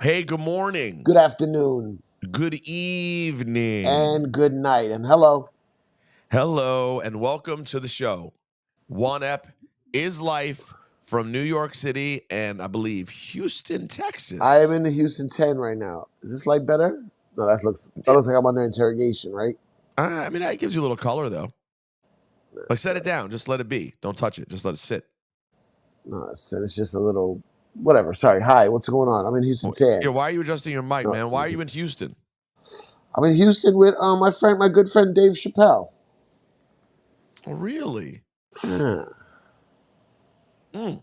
Hey, good morning. Good afternoon Good evening. and good night. And hello. Hello, and welcome to the show. One Ep is life from New York City and I believe Houston, I am Texas. in the Houston 10 right now. Is this light better? No, that Yeah, looks like I'm under interrogation, right? I mean, that gives you a little color, though. Like, That's set it down. Just let it be. Don't touch it. Just let it sit. no, it's just a little whatever. Sorry. Hi, what's going on? I'm in Houston Yeah, 10. why are you adjusting your mic, No, man? Why are you in Houston? I'm in Houston with my good friend Dave Chappelle. Oh, really? Yeah. Mm.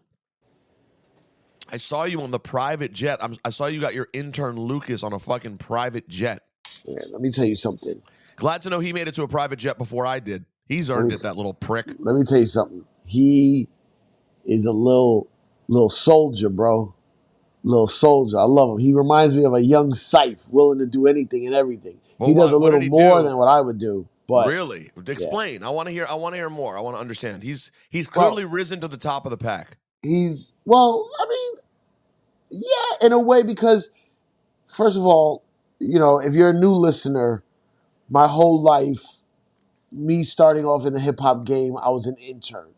I saw you on the private jet. I saw you got your intern Lucas on a fucking private jet. Yeah, let me tell you something. Glad to know he made it to a private jet before I did. He's Let me earned it, that little prick. let me tell you something. He is a little soldier, bro. Little soldier. I love him. He reminds me of a young Cipha, willing to do anything and everything. Well, He does a what little did he more do? than what I would do, but Really? yeah. Explain. I want to hear. I want to hear more. I want to understand. He's Well, clearly risen to the top of the pack. I mean, yeah, in a way, because first of all, if you're a new listener, my whole life, me starting off in the hip hop game, I was an intern,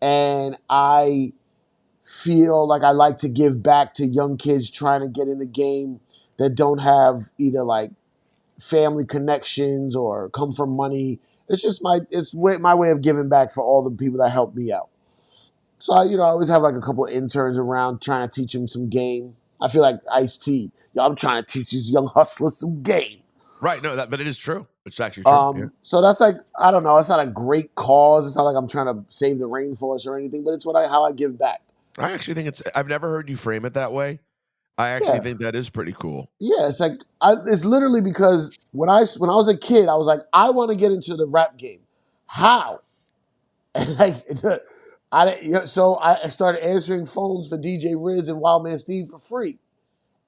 and I feel like I like to give back to young kids trying to get in the game that don't have either like family connections or come from money. It's just my way of giving back for all the people that helped me out. So I always have like a couple of interns around trying to teach them some game. I feel like Ice-T. Yo, I'm trying to teach these young hustlers some game. Right. No, but it is true. It's actually true. Yeah. So that's like, I don't know. It's not a great cause. It's not like I'm trying to save the rainforest or anything, but it's how I give back. I actually think it's. I've never heard you frame it that way. I actually Yeah, think that is pretty cool. yeah. It's like it's literally because when I was a kid, I was like, I want to get into the rap game. How? And like, so I started answering phones for DJ Riz and Wildman Steve for free,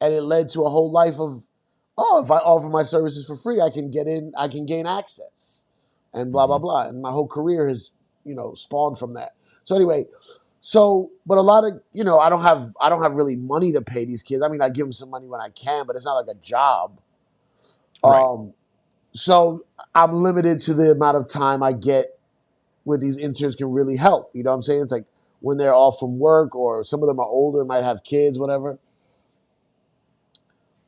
and it led to a whole life of, oh, if I offer my services for free, I can get in, I can gain access, and blah blah Hmm. blah. And my whole career has spawned from that. So anyway, but a lot of I don't have really money to pay these kids. I mean, I give them some money when I can, but it's not like a job. Right. Um, so I'm limited to the amount of time I get where these interns can really help. You know what I'm saying? It's like when they're off from work or some of them are older, might have kids, whatever.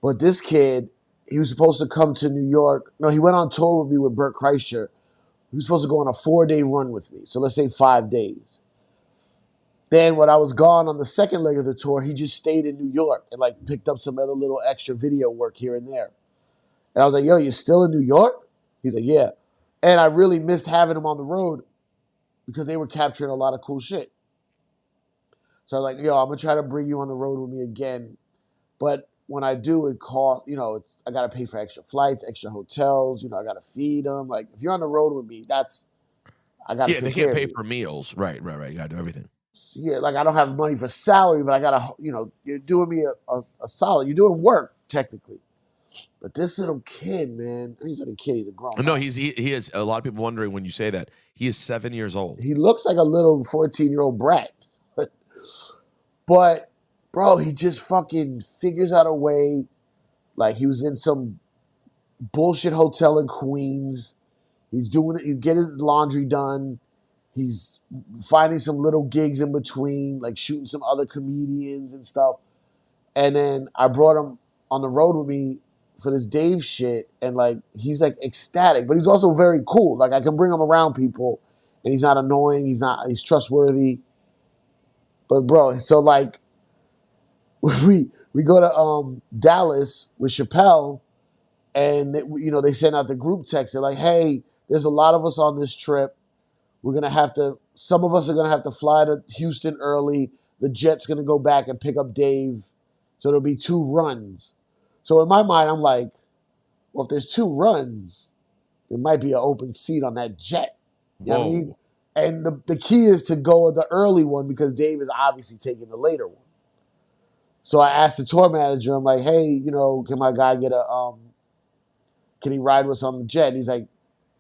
But this kid, he was supposed to come to New York. No, he went on tour with me with Burt Kreischer. He was supposed to go on a 4-day run with me. So let's say 5 days. Then when I was gone on the second leg of the tour, he just stayed in New York and like picked up some other little extra video work here and there. And I was like, yo, you're still in New York? He's like, yeah. And I really missed having him on the road because they were capturing a lot of cool shit. So I was like, yo, I'm gonna try to bring you on the road with me again. But when I do, it costs, I gotta pay for extra flights, extra hotels, I gotta feed them. Like if you're on the road with me, I gotta Yeah, they take can't care of pay you. for meals. Right. Right. Right. You gotta do everything. Yeah, like I don't have money for salary, but I gotta, you're doing me a solid. You're doing work, technically. But this little kid, man, I mean, he's not a kid, he's a grown No, man. he is. A lot of people wondering when you say that he is 7 years old. He looks like a little 14-year-old brat. But bro, he just fucking figures out a way. Like he was in some bullshit hotel in Queens. He's getting his laundry done. He's finding some little gigs in between, like shooting some other comedians and stuff. And then I brought him on the road with me for this Dave shit, and like he's like ecstatic, but he's also very cool. Like I can bring him around people, and he's not annoying. He's trustworthy. But bro, so like we go to Dallas with Chappelle, and they send out the group text. They're like, "Hey, there's a lot of us on this trip. We're gonna have to. Some of us are gonna have to fly to Houston early. The jet's gonna go back and pick up Dave, so there'll be 2 runs." So in my mind, I'm like, "Well, if there's 2 runs, there might be an open seat on that jet." You know what I mean? Whoa. And the key is to go the early one because Dave is obviously taking the later one. So I asked the tour manager, I'm like, "Hey, can my guy get can he ride with us on the jet?" And he's like,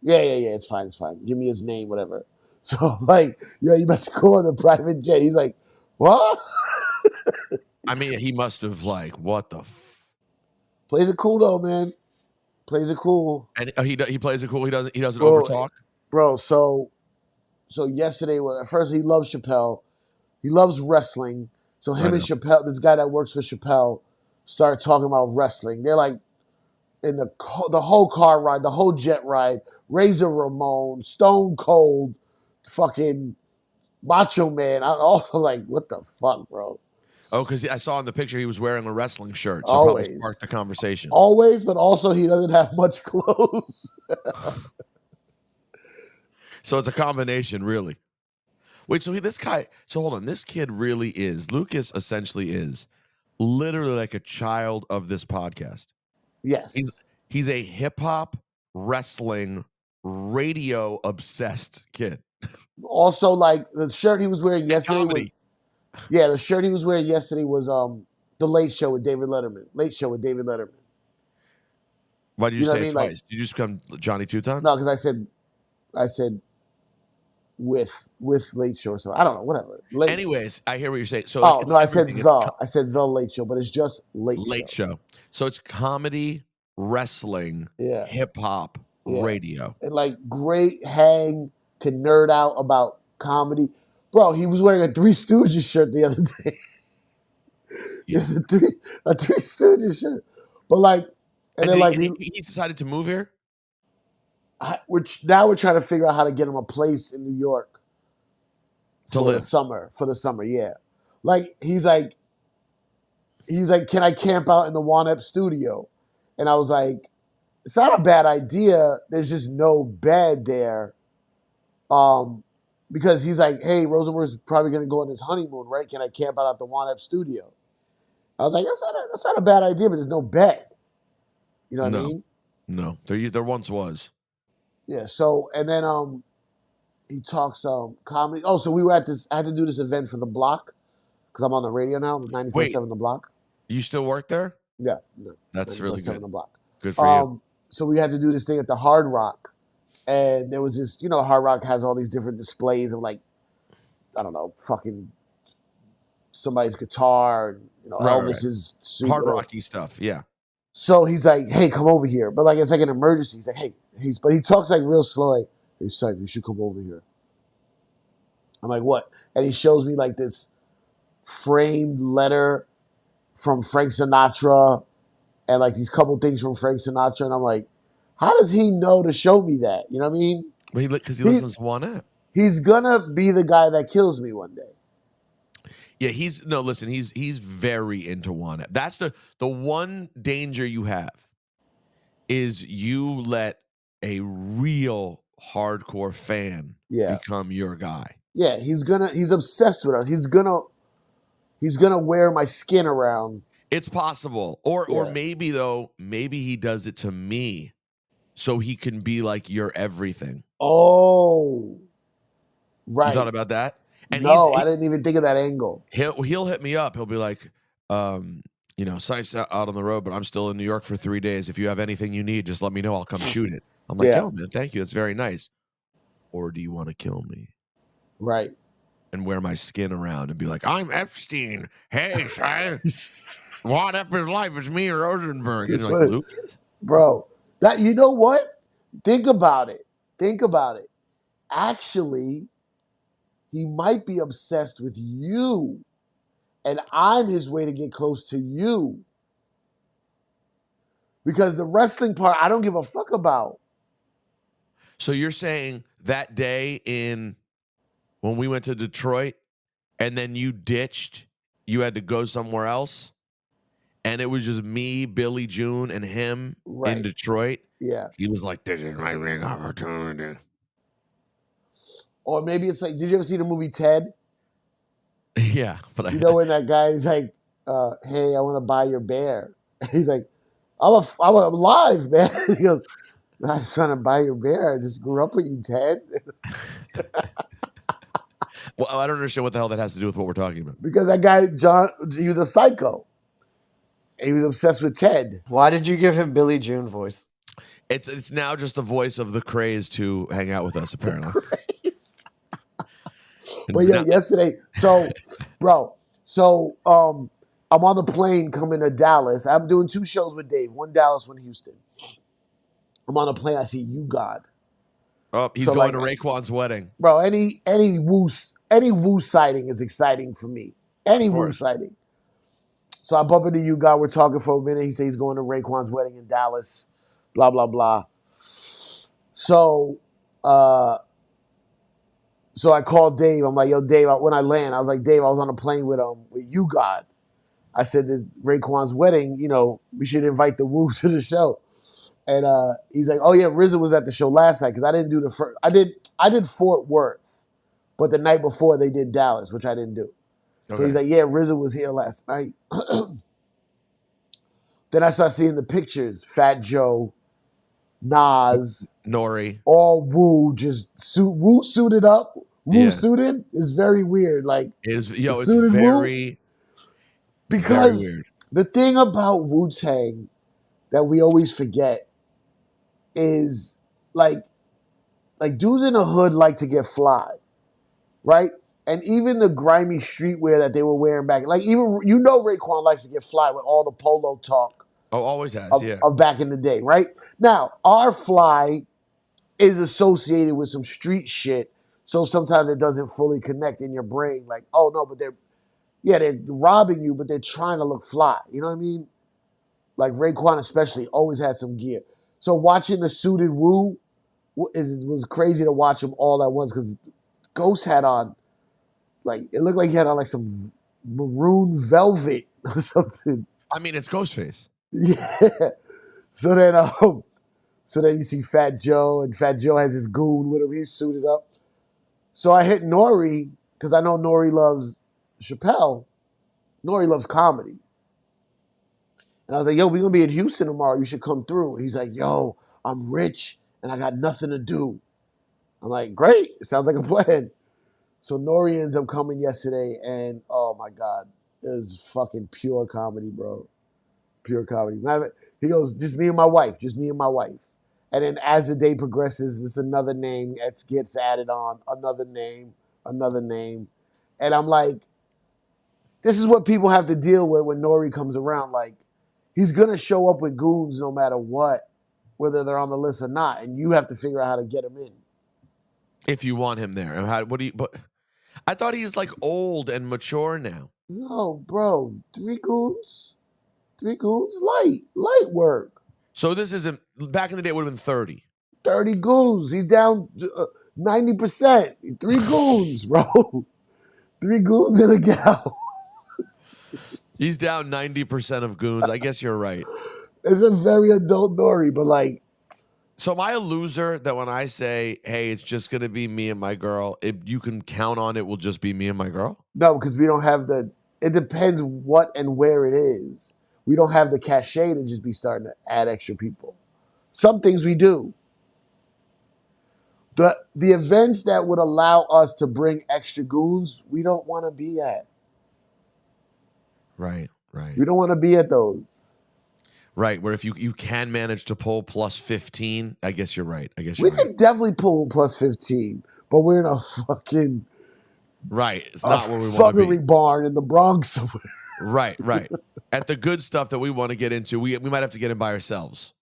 "Yeah, yeah, yeah, it's fine, it's fine. Give me his name, whatever." So like, yo, you about to go on the private jet? He's like, "What?" I mean, he must have like, what the? Plays it cool though, man. Plays it cool. And he plays it cool. He doesn't Bro, overtalk. Bro, so yesterday, at first he loves Chappelle. He loves wrestling. So him and Chappelle, this guy that works for Chappelle, start talking about wrestling. They're like in the whole car ride, the whole jet ride, Razor Ramon, Stone Cold, fucking Macho Man. I'm also like, what the fuck, bro? Oh, because I saw in the picture he was wearing a wrestling shirt, so Always. probably sparked the conversation. Always, but also he doesn't have much clothes. So it's a combination, really. Wait, so hold on. This kid really is, Lucas essentially is literally like a child of this podcast. Yes. He's a hip hop, wrestling, radio obsessed kid. Also, like the shirt he was wearing yesterday the shirt he was wearing yesterday was the Late Show with David Letterman. Late Show with David Letterman. Why did you say it twice? Like, did you just become Johnny two times? No, because I said with Late Show or something. I don't know, whatever. Anyways, I hear what you're saying. So no, I said the Late Show, but it's just Late Show. So it's comedy, wrestling, hip hop, radio. And like great hang, can nerd out about comedy. Bro, he was wearing a Three Stooges shirt the other day. It's a Three Stooges shirt. But like, and then like he's decided to move here. We're trying to figure out how to get him a place in New York for the summer. Yeah, like he's like, can I camp out in the Juan Ep studio? And I was like, it's not a bad idea. There's just no bed there. Because he's like, hey, Rosenberg's probably going to go on his honeymoon, right? Can I camp out at the Juan Ep studio? I was like, that's not a bad idea, but there's no bed. You know what I mean? No, there once was. Yeah. So and then he talks comedy. Oh, so we were at this. I had to do this event for The Block because I'm on the radio now. 94.7 The Block. You still work there? Yeah. That's really good. The Block. Good for you. So we had to do this thing at the Hard Rock. And there was this, Hard Rock has all these different displays of like, I don't know, fucking somebody's guitar and Elvis's suit. Hard rocky stuff, yeah. So he's like, hey, come over here. But like it's like an emergency. He's like, hey, but he talks like real slow, like, hey, Cipha, you should come over here. I'm like, what? And he shows me like this framed letter from Frank Sinatra and like these couple things from Frank Sinatra. And I'm like, how does he know to show me that? You know what I mean? Because he listens to Juan Ep. He's gonna be the guy that kills me one day. Yeah, he's very into Juan Ep. That's the one danger you have is you let a real hardcore fan become your guy. Yeah, he's obsessed with us. He's gonna wear my skin around. It's possible. Or maybe he does it to me. So he can be like your everything. Oh, right. You thought about that? And I didn't even think of that angle. He'll hit me up. He'll be like, Sife's out on the road, but I'm still in New York for 3 days. If you have anything you need, just let me know. I'll come shoot it. I'm like, yo, man, thank you. That's very nice. Or do you want to kill me? Right. And wear my skin around and be like, I'm Epstein. Hey, Sife. What up his life? It's me, Rosenberg. And you're like, Lucas? Bro. That, you know what? Think about it. Actually, he might be obsessed with you, and I'm his way to get close to you. Because the wrestling part, I don't give a fuck about. So you're saying that day when we went to Detroit, and then you ditched, you had to go somewhere else? And it was just me, Billy June, and him in Detroit. Yeah. He was like, this is my big opportunity. Or maybe it's like, did you ever see the movie Ted? Yeah. But when that guy's like, hey, I want to buy your bear. He's like, I'm alive, man. He goes, I was trying to buy your bear. I just grew up with you, Ted. Well, I don't understand what the hell that has to do with what we're talking about. Because that guy, John, he was a psycho. He was obsessed with Ted. Why did you give him Billy June voice? It's now just the voice of the crazed to hang out with us, apparently. But yeah, yesterday, I'm on the plane coming to Dallas. I'm doing 2 shows with Dave, one Dallas, one Houston. I'm on the plane. I see You God. Oh, he's So, going like, to Raekwon's wedding. bro, any Wu sighting is exciting for me. Any Of Wu course. sighting. So I bump into You God. We're talking for a minute. He says he's going to Raekwon's wedding in Dallas. Blah blah blah. So, so I called Dave. I'm like, yo, Dave. When I land, I was like, Dave, I was on a plane with You God. I said, this Raekwon's wedding. You know, we should invite the Wu to the show. And he's like, oh yeah, RZA was at the show last night because I didn't do the first. I did Fort Worth, but the night before they did Dallas, which I didn't do. Okay. So he's like, yeah, RZA was here last night. Then I start seeing the pictures: Fat Joe, Nas, Nori, all Wu, just Wu suited up. Wu Yeah. suited is very weird. Like it's suited very, because very weird. the thing about Wu-Tang that we always forget is like dudes in the hood like to get fly, right? And even the grimy streetwear that they were wearing back, like even Raekwon likes to get fly with all the polo talk Oh, always has, yeah. of back in the day, right? Now our fly is associated with some street shit, so sometimes it doesn't fully connect in your brain. Like, oh no, but they're robbing you, but they're trying to look fly. You know what I mean? Like Raekwon especially always had some gear. So watching the suited Wu was crazy to watch them all at once because Ghost had on, like, it looked like he had on like some maroon velvet or something. I mean, it's Ghostface. Yeah. So then you see Fat Joe, and Fat Joe has his goon with him. He's suited up. So I hit Nori because I know Nori loves Chappelle. Nori loves comedy. And I was like, yo, we're going to be in Houston tomorrow. You should come through. And he's like, yo, I'm rich and I got nothing to do. I'm like, great. It sounds like a plan. So Nori ends up coming yesterday, and oh my God, it was fucking pure comedy, bro. Pure comedy. He goes, just me and my wife. Just me and my wife. And then as the day progresses, it's another name that gets added on. Another name. And I'm like, this is what people have to deal with when Nori comes around. Like, he's going to show up with goons no matter what, whether they're on the list or not. And you have to figure out how to get him in. If you want him there. But I thought he's like old and mature now. No, bro. 3 goons? 3 goons? Light work. So this isn't, back in the day it would have been 30. 30 goons. He's down 90%. 3 goons, bro. 3 goons and a gal. He's down 90% of goons. I guess you're right. It's a very adult Nori, but like. So am I a loser that when I say, hey, it's just going to be me and my girl, you can count on it will just be me and my girl? No, because we don't have it depends what and where it is. We don't have the cachet to just be starting to add extra people. Some things we do. The events that would allow us to bring extra goons, we don't want to be at. Right. We don't want to be at those. Right, where if you can manage to pull plus 15, I guess you're right. We could definitely pull plus 15, but we're in a fucking right. It's not where we want to be. Barn in the Bronx somewhere. Right. At the good stuff that we want to get into, we might have to get in by ourselves.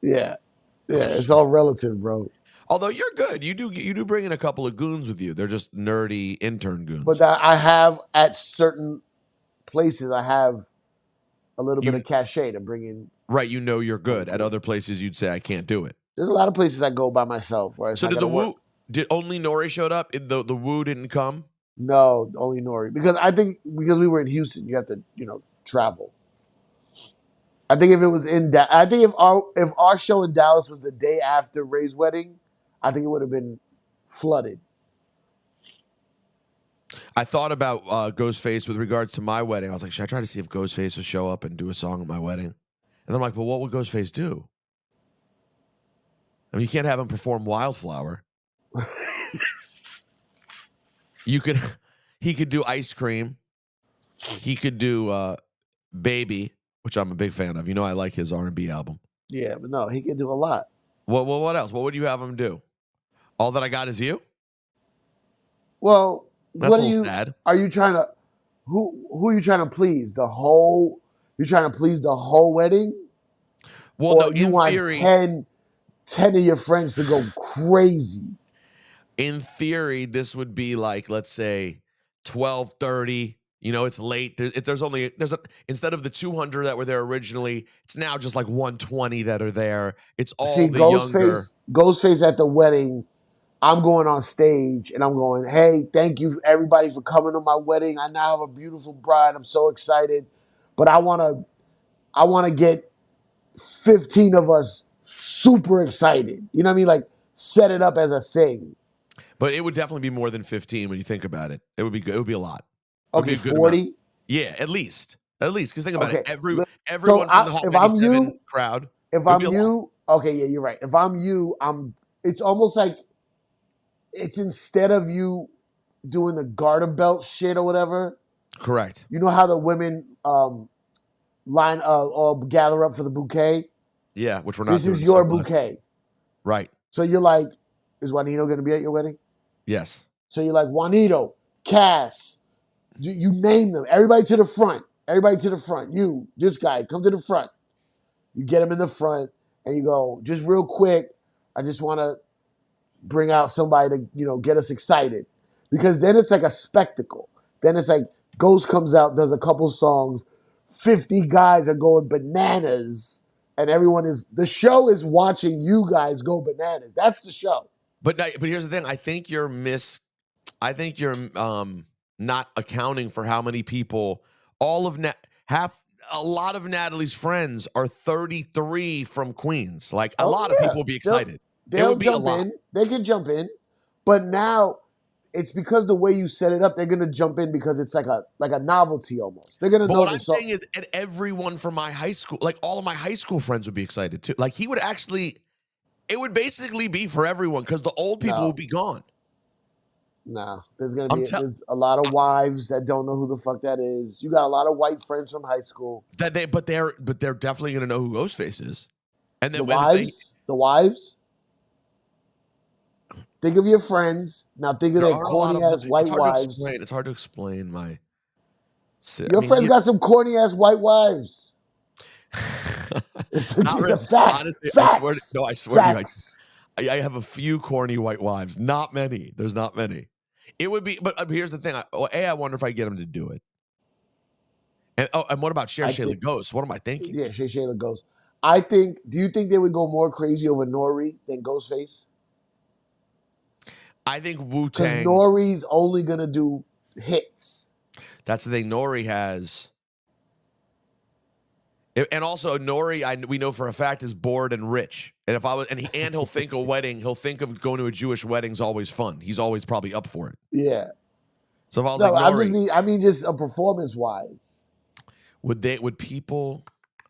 Yeah, it's all relative, bro. Although you're good, you do bring in a couple of goons with you. They're just nerdy intern goons. But I have at certain places, I have a little bit of cachet to bring in. Right, you're good. At other places, you'd say I can't do it. There's a lot of places I go by myself. So did the Wu? Did only Nori showed up? The Wu didn't come? No, only Nori. Because we were in Houston, you have to travel. I think if it was if our show in Dallas was the day after Ray's wedding, I think it would have been flooded. I thought about Ghostface with regards to my wedding. I was like, should I try to see if Ghostface would show up and do a song at my wedding? And I'm like, well, what would Ghostface do? I mean, you can't have him perform Wildflower. He could do Ice Cream. He could do Baby, which I'm a big fan of. I like his R&B album. Yeah, but no, he can do a lot. What else? What would you have him do? All That I Got Is You? Well, That's a little sad. Are you trying to? Who are you trying to please? You're trying to please the whole wedding? Well, Or no, you in want theory, 10 of your friends to go crazy? this would be like, let's say 12:30. It's late. Instead of the 200 that were there originally, it's now just like 120 that are there. It's all See, the younger. Ghostface at the wedding, I'm going on stage and I'm going, hey, thank you everybody for coming to my wedding. I now have a beautiful bride. I'm so excited. But I wanna get 15 of us super excited. You know what I mean? Like set it up as a thing. But it would definitely be more than 15 when you think about it. It would be good. It would be a lot. It would be Okay, a good amount. 40. Yeah, at least. At least. Because think about it. Okay. So Everyone from the Hot if I'm 97 you, crowd, if it would be I'm a lot. you, okay, yeah, you're right. If I'm you, it's almost like it's instead of you doing the garter belt shit or whatever, Correct. you know how the women line all gather up for the bouquet? Yeah, which we're not This doing. is So your glad. bouquet. Right. So you're like, is Juanito going to be at your wedding? Yes. So you're like, Juanito, Cass, you name them. Everybody to the front. Everybody to the front. You, this guy, come to the front. You get him in the front and you go, just real quick, I just want to bring out somebody to, get us excited. Because then it's like a spectacle. Then it's like Ghost comes out, does a couple songs, 50 guys are going bananas, and the show is watching you guys go bananas. That's the show. But here's the thing. I think you're not accounting for how many people a lot of Natalie's friends are 33 from Queens. Like a lot of people will be excited. It They'll would be a jump lot. in. They can jump in. But now it's because the way you set it up, they're gonna jump in because it's like a novelty almost. They're gonna But know what the I'm song. saying is, and everyone from my high school, like all of my high school friends would be excited too. Like it would basically be for everyone because the old people will be gone. No, I'm there's a lot of wives that don't know who the fuck that is. You got a lot of white friends from high school. but they're definitely gonna know who Ghostface is. And then The wives. Think of your friends. Now think of there their are a lot corny of them. ass white It's hard to wives. explain. It's hard to explain my. Your friends got some corny ass white wives. It's Not just really. a fact. Honestly, Facts. I swear to you, Facts. I have a few corny white wives. Not many. There's not many. It would be, but here's the thing. I wonder if I get him to do it. And what about Shayla Ghost? What am I thinking? Yeah, Shayla Ghost. Do you think they would go more crazy over Nori than Ghostface? I think Wu Because Tang. Nori's only gonna do hits. That's the thing. Nori has. And also Nori, we know for a fact, is bored and rich. And if I was, he'll think a wedding. He'll think of going to a Jewish wedding's always fun. He's always probably up for it. Yeah. So if I was like Nori, I mean, just a performance wise. Would people?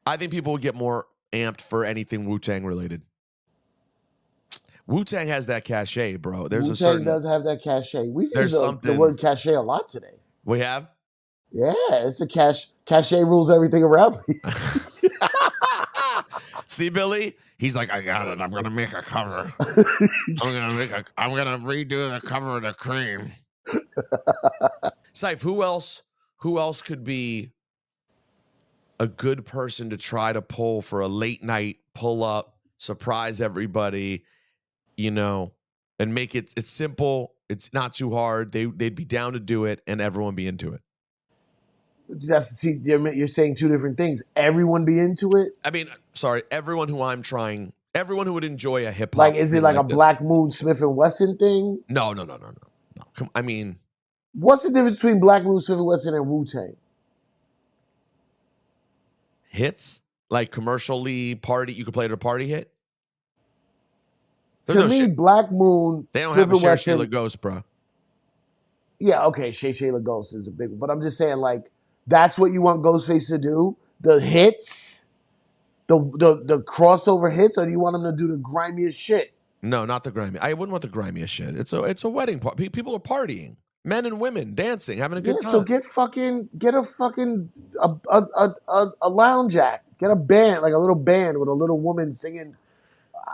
I think people would get more amped for anything Wu Tang related. Wu Tang has that cachet, bro. Wu Tang does have that cachet. We've used the word cachet a lot today. We have. Yeah, it's a cachet rules everything around me. See, Billy? He's like, I got it. I'm gonna make a cover. I'm gonna redo the cover of the Cream. Cipha, who else could be a good person to try to pull for a late night pull up, surprise everybody, and make it's simple. It's not too hard. They'd be down to do it, and everyone be into it. You're saying two different things. Everyone be into it? I mean, sorry, everyone who would enjoy a hip hop. Like, is it like a Black Moon Smith and Wesson thing? No. I mean, what's the difference between Black Moon Smith and Wesson and Wu Tang? Hits like commercially party. You could play it at a party hit. To me, Black Moon. They don't have a Shayla Ghost, bro. Yeah, okay, Shayla Ghost is a big one, but I'm just saying, like, that's what you want Ghostface to do? The hits, the crossover hits, or do you want him to do the grimiest shit? No, not the grimy. I wouldn't want the grimiest shit. It's a wedding party. People are partying, men and women dancing, having a good time. So get a lounge act. Get a band, like a little band with a little woman singing.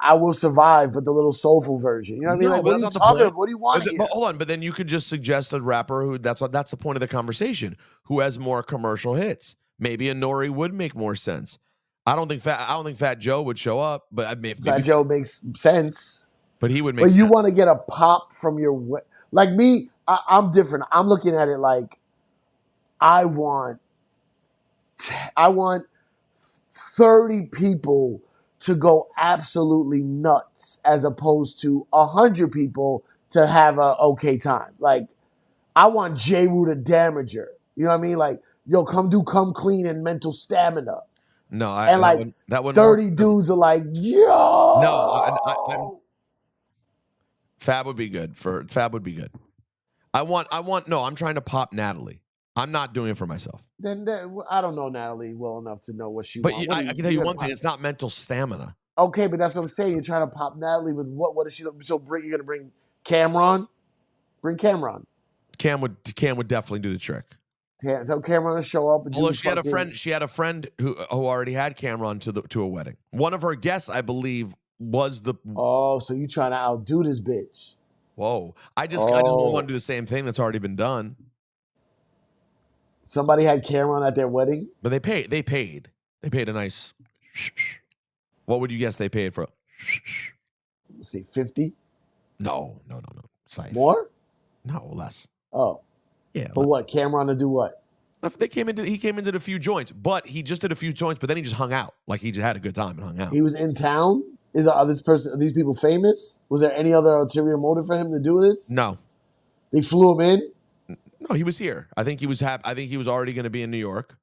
I Will Survive, but the little soulful version. You know what I mean? No, Like, but what are that's you not the talking point. about? What do you want here? But hold on, but then you could just suggest a rapper who that's the point of the conversation, who has more commercial hits. Maybe a Nori would make more sense. I don't think Fat Joe would show up, but I mean, Fat Joe makes sense. but he would make But you sense. want to get a pop from your like me. I'm different. I'm looking at it like I want 30 people to go absolutely nuts as opposed to 100 people to have a okay time. Like I want J. Rue the Damager. You know what I mean? Like, yo, come clean and mental stamina. No, And like that wouldn't 30 work. dudes are like, No, I'm yo. Fab would be good. Fab would be good. I'm trying to pop Natalie. I'm not doing it for myself. Then I don't know Natalie well enough to know what she But wants. I can tell you one thing: it's not mental stamina. Okay, but that's what I'm saying. You're trying to pop Natalie with what? What is she? So you're gonna bring Cameron? Bring Cameron. Cam would definitely do the trick. Tell Cameron to show up. And Although she had a friend who already had Cameron to a wedding. One of her guests, I believe, was the. Oh, so you trying to outdo this bitch? Whoa! I just want to do the same thing that's already been done. Somebody had Cameron at their wedding, but they paid a nice. What would you guess they paid for? Let's see, 50. No. Cipha. More? No, less. Oh, yeah. But what? Cameron to do what? He came into a few joints, but he just did a few joints. But then he just hung out, like he just had a good time and hung out. He was in town. Are these people famous? Was there any other ulterior motive for him to do this? No. They flew him in. No, he was here. I think he was already going to be in New York,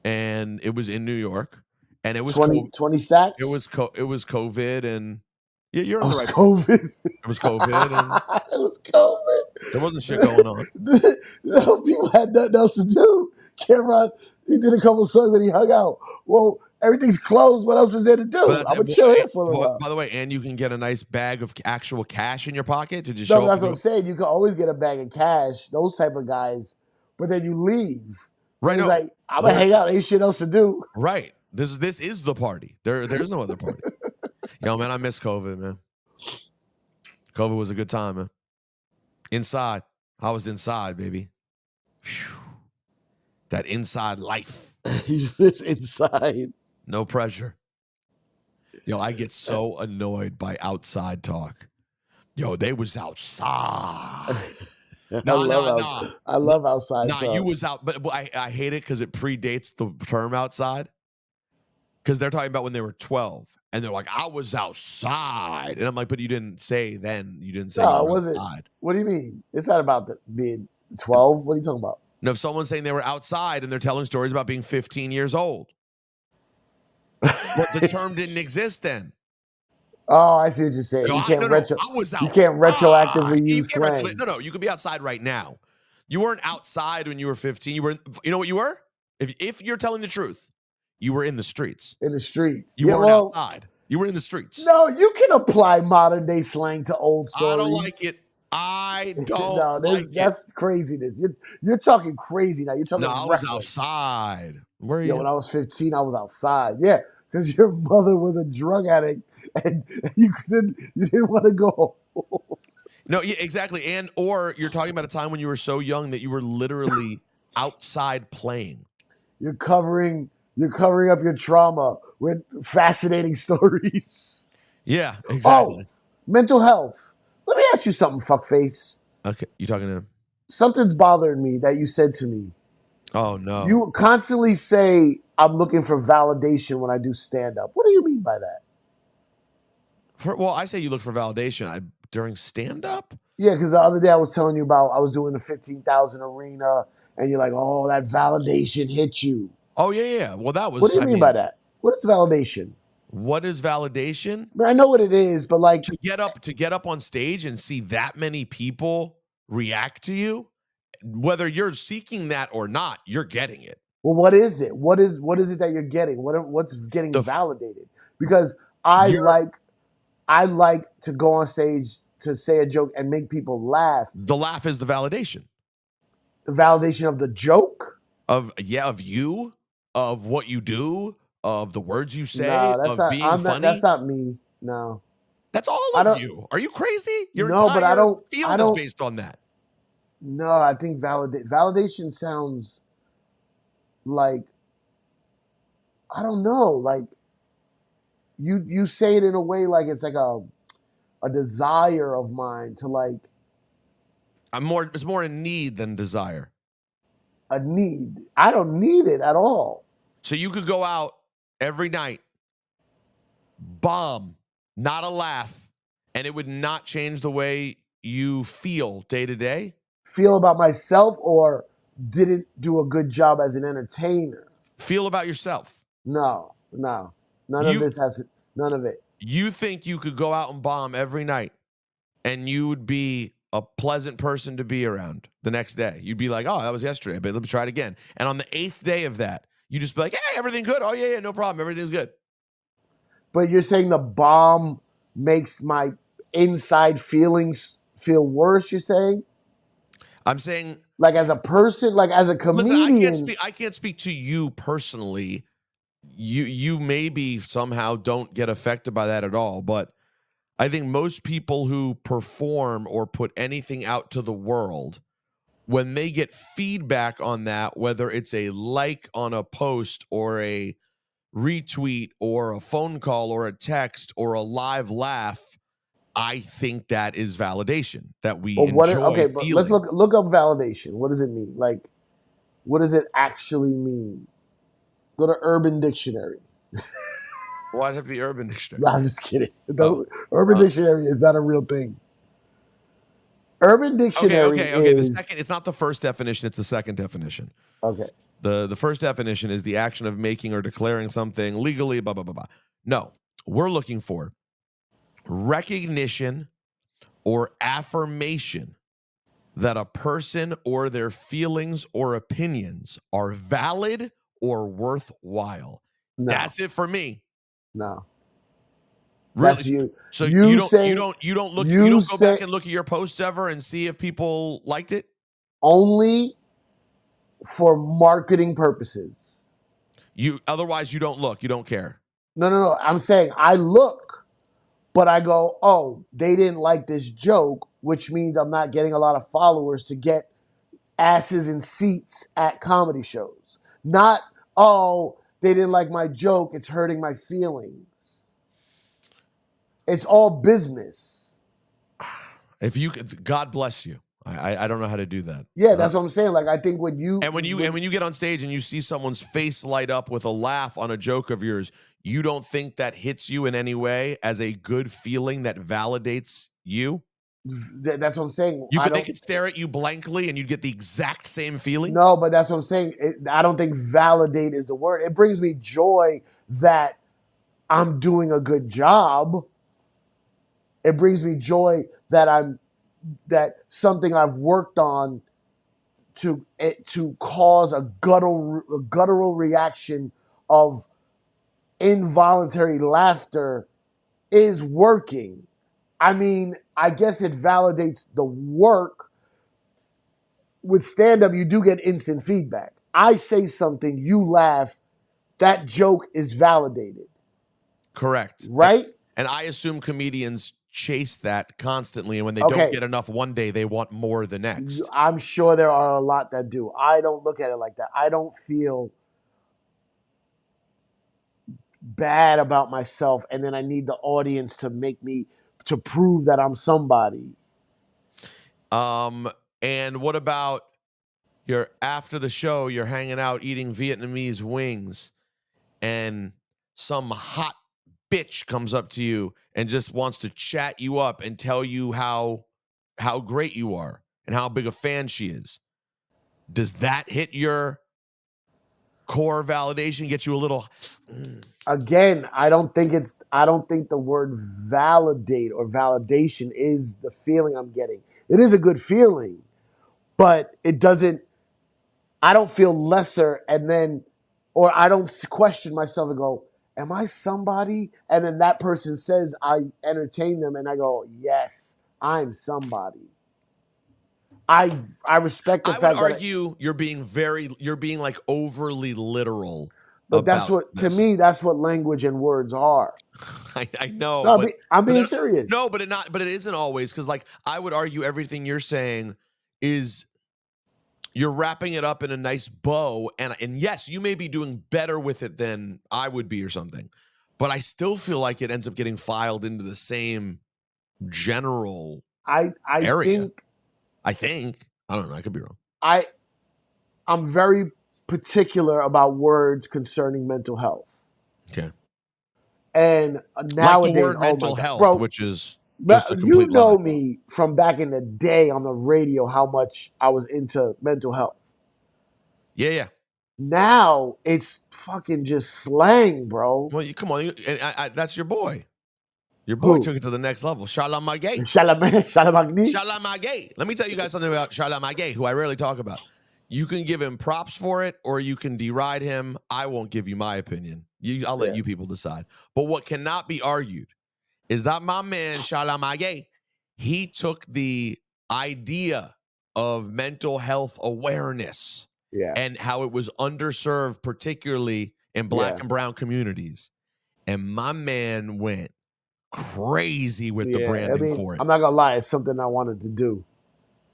and it was in New York, and it was 20 stacks. It was COVID, and yeah, you're on the right. COVID. It was COVID. And it was COVID. There wasn't shit going on. People had nothing else to do. Cameron, he did a couple songs and he hung out. Well, everything's closed. What else is there to do? I'm gonna chill here for a while. By the way, and you can get a nice bag of actual cash in your pocket to just show. No, that's what I'm saying. You can always get a bag of cash. Those type of guys, but then you leave. Right? He's like, I'm gonna hang out. Ain't shit else to do. Right. This is the party. There's no other party. Yo, man, I miss COVID, man. COVID was a good time, man. Inside, I was inside, baby. Whew. That inside life. It's inside. No pressure. Yo, I get so annoyed by outside talk. Yo, they was outside. I love outside talk. You was out, but I hate it because it predates the term outside. Because they're talking about when they were 12. And they're like, I was outside. And I'm like, but you didn't say then. You didn't say no, you were was outside. It? What do you mean? It's not about being 12. What are you talking about? No, if someone's saying they were outside and they're telling stories about being 15 years old. But the term didn't exist then. Oh, I see what you're saying. You can't retroactively use slang. No, you could be outside right now. You weren't outside when you were 15. You were, you know what you were? If you're telling the truth, you were in the streets. In the streets. You weren't outside. You were in the streets. No, you can apply modern day slang to old stories. I don't like it. I don't. That's craziness. You're talking crazy now. You're talking. No, I was outside. Where are you? When I was 15, I was outside. Yeah, because your mother was a drug addict and you didn't want to go. No, yeah, exactly. And or you're talking about a time when you were so young that you were literally outside playing. You're covering up your trauma with fascinating stories. Yeah, exactly. Oh, mental health. Let me ask you something, fuckface. Okay, you talking to him? Something's bothering me that you said to me. Oh, no. You constantly say, I'm looking for validation when I do stand-up. What do you mean by that? Well, I say you look for validation during stand-up? Yeah, because the other day I was telling you about I was doing the 15,000 arena, and you're like, oh, that validation hit you. Oh, yeah. Well, that was... What do you mean by that? What is validation? What is validation? I know what it is, but like... To get up on stage and see that many people react to you, whether you're seeking that or not, you're getting it. Well, what is it? What is it that you're getting? What's getting validated? Because I like to go on stage to say a joke and make people laugh. The laugh is the validation. The validation of the joke? Of you, of what you do, of the words you say, no, being funny. That's not me. No. That's all I of don't- you. Are you crazy? Your No, but I entire don't- field I don't- is based on that. No, I think validation sounds like, I don't know, like you say it in a way like it's like a desire of mine to like It's more a need than desire. a need. I don't need it at all. So you could go out every night, bomb, not a laugh, and it would not change the way you feel day to day. Feel about myself or didn't do a good job as an entertainer. Feel about yourself. No. None of it. You think you could go out and bomb every night and you would be a pleasant person to be around the next day. You'd be like, oh, that was yesterday, but let me try it again. And on the 8th day of that, you just be like, hey, everything good? Oh, yeah, no problem. Everything's good. But you're saying the bomb makes my inside feelings feel worse, you're saying? I'm saying, like as a person, like as a comedian. Listen, I can't speak to you personally. You maybe somehow don't get affected by that at all, but I think most people who perform or put anything out to the world, when they get feedback on that, whether it's a like on a post or a retweet or a phone call or a text or a live laugh, I think that is validation that we enjoy okay, but feeling. let's look up validation. What does it mean? Like, what does it actually mean? Go to Urban Dictionary. Why does it have to be Urban Dictionary? No, I'm just kidding. Urban Dictionary is not a real thing. Urban Dictionary okay. is... It's not the first definition, it's the second definition. Okay. The first definition is the action of making or declaring something legally, blah, blah, blah, blah. No, we're looking for recognition or affirmation that a person or their feelings or opinions are valid or worthwhile. No. That's it for me. No. Really? That's you. So you don't go back and look at your posts ever and see if people liked it? Only for marketing purposes. Otherwise you don't look, you don't care. No. I'm saying I look, but I go, oh, they didn't like this joke, which means I'm not getting a lot of followers to get asses in seats at comedy shows. Not, oh, they didn't like my joke, it's hurting my feelings. It's all business. God bless you. I don't know how to do that. Yeah, that's what I'm saying. Like, I think when you get on stage and you see someone's face light up with a laugh on a joke of yours, you don't think that hits you in any way as a good feeling that validates you? That's what I'm saying. They could stare at you blankly and you'd get the exact same feeling? No, but that's what I'm saying. I don't think validate is the word. It brings me joy that I'm doing a good job. It brings me joy that something I've worked on to cause a guttural reaction of involuntary laughter is working. I mean, I guess it validates the work. With stand-up, you do get instant feedback. I say something, you laugh, that joke is validated. Correct. Right? And I assume comedians chase that constantly, and when they don't get enough one day, they want more the next. I'm sure there are a lot that do. I don't look at it like that. I don't feel bad about myself, and then I need the audience to prove that I'm somebody. And what about after the show, you're hanging out eating Vietnamese wings, and some hot bitch comes up to you and just wants to chat you up and tell you how great you are and how big a fan she is. Does that hit your core validation, get you a little... Again, I don't think the word validate or validation is the feeling I'm getting. It is a good feeling, but it doesn't... I don't feel lesser, or I don't question myself and go, am I somebody? And then that person says I entertain them and I go, yes, I'm somebody. I respect the fact that... I would argue you're being like overly literal. But that's what, to me, that's what language and words are. I know, No, but I'm but being then- serious. no, but it isn't always, because like I would argue everything you're saying is you're wrapping it up in a nice bow, and yes, you may be doing better with it than I would be or something, but I still feel like it ends up getting filed into the same general I area. think I don't know. I could be wrong. I'm very particular about words concerning mental health. Okay. And Like the nowadays, word oh my mental God, health, bro, which is just a you complete lie. know me from back in the day on the radio how much I was into mental health. Yeah. Now it's fucking just slang, bro. Well, come on. That's your boy. Your boy Who? took it to the next level. Shalamagay. Shalamagni? Shalamagay. Let me tell you guys something about Shalamagay, who I rarely talk about. You can give him props for it, or you can deride him. I won't give you my opinion. I'll let Yeah. you people decide. But what cannot be argued is that my man Shalamagay, he took the idea of mental health awareness Yeah. and how it was underserved, particularly in black and brown communities. And my man went crazy with the Yeah. I branding mean, for it. I'm not gonna lie, it's something I wanted to do.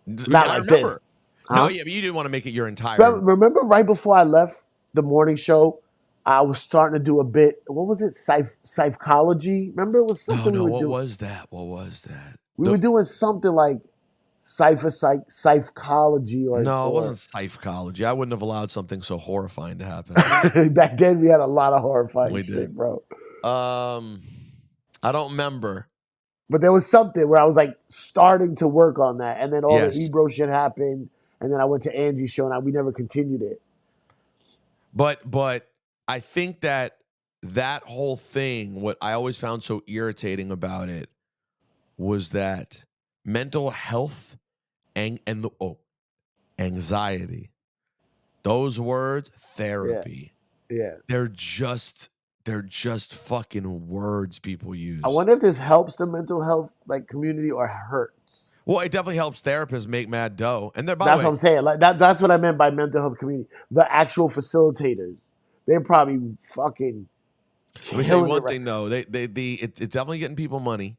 Not I like this. remember. No, Huh? yeah, but you didn't want to make it your entire. Remember right before I left the morning show, I was starting to do a bit. What was it? Psychology. Remember, it was No, something we no. were What doing. was that? What was that? We were doing something like psychology No, it or wasn't psychology. I wouldn't have allowed something so horrifying to happen. back then we had a lot of horrifying We shit, did. bro. I don't remember. But there was something where I was like starting to work on that, and then all the Yes, Ebro shit happened, and then I went to Angie's show, and we never continued it. but I think that whole thing, what I always found so irritating about it was that mental health and the anxiety, those words, Yeah, therapy, yeah. they're just fucking words people I use. wonder if this helps the mental health like community or hurts. Well, it definitely helps therapists make mad dough. And by the That's what way, I'm saying. Like that's what I meant by mental health community. The actual facilitators, they're probably fucking let me tell you killing it one right. thing though. It's definitely getting people money,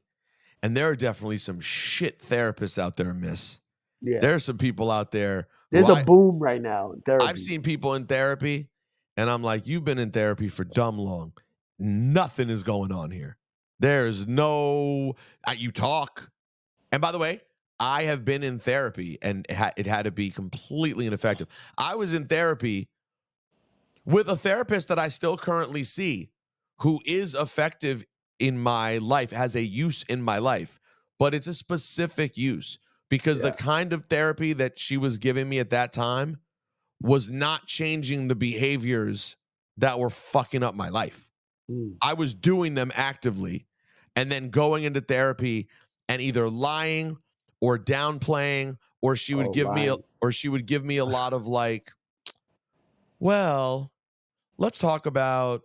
and there are definitely some shit therapists out there, miss. Yeah, There are some people out there who there's a boom right now in therapy. I've seen people in therapy, and I'm like, you've been in therapy for dumb long. Nothing is going on here. There's no, you talk. And by the way, I have been in therapy, and it had to be completely ineffective. I was in therapy with a therapist that I still currently see, who is effective in my life, has a use in my life, but it's a specific use, because the Yeah. kind of therapy that she was giving me at that time was not changing the behaviors that were fucking up my life. Mm. I was doing them actively, and then going into therapy and either lying or downplaying, or she would Oh, give me lying. a lot of like, well, let's talk about,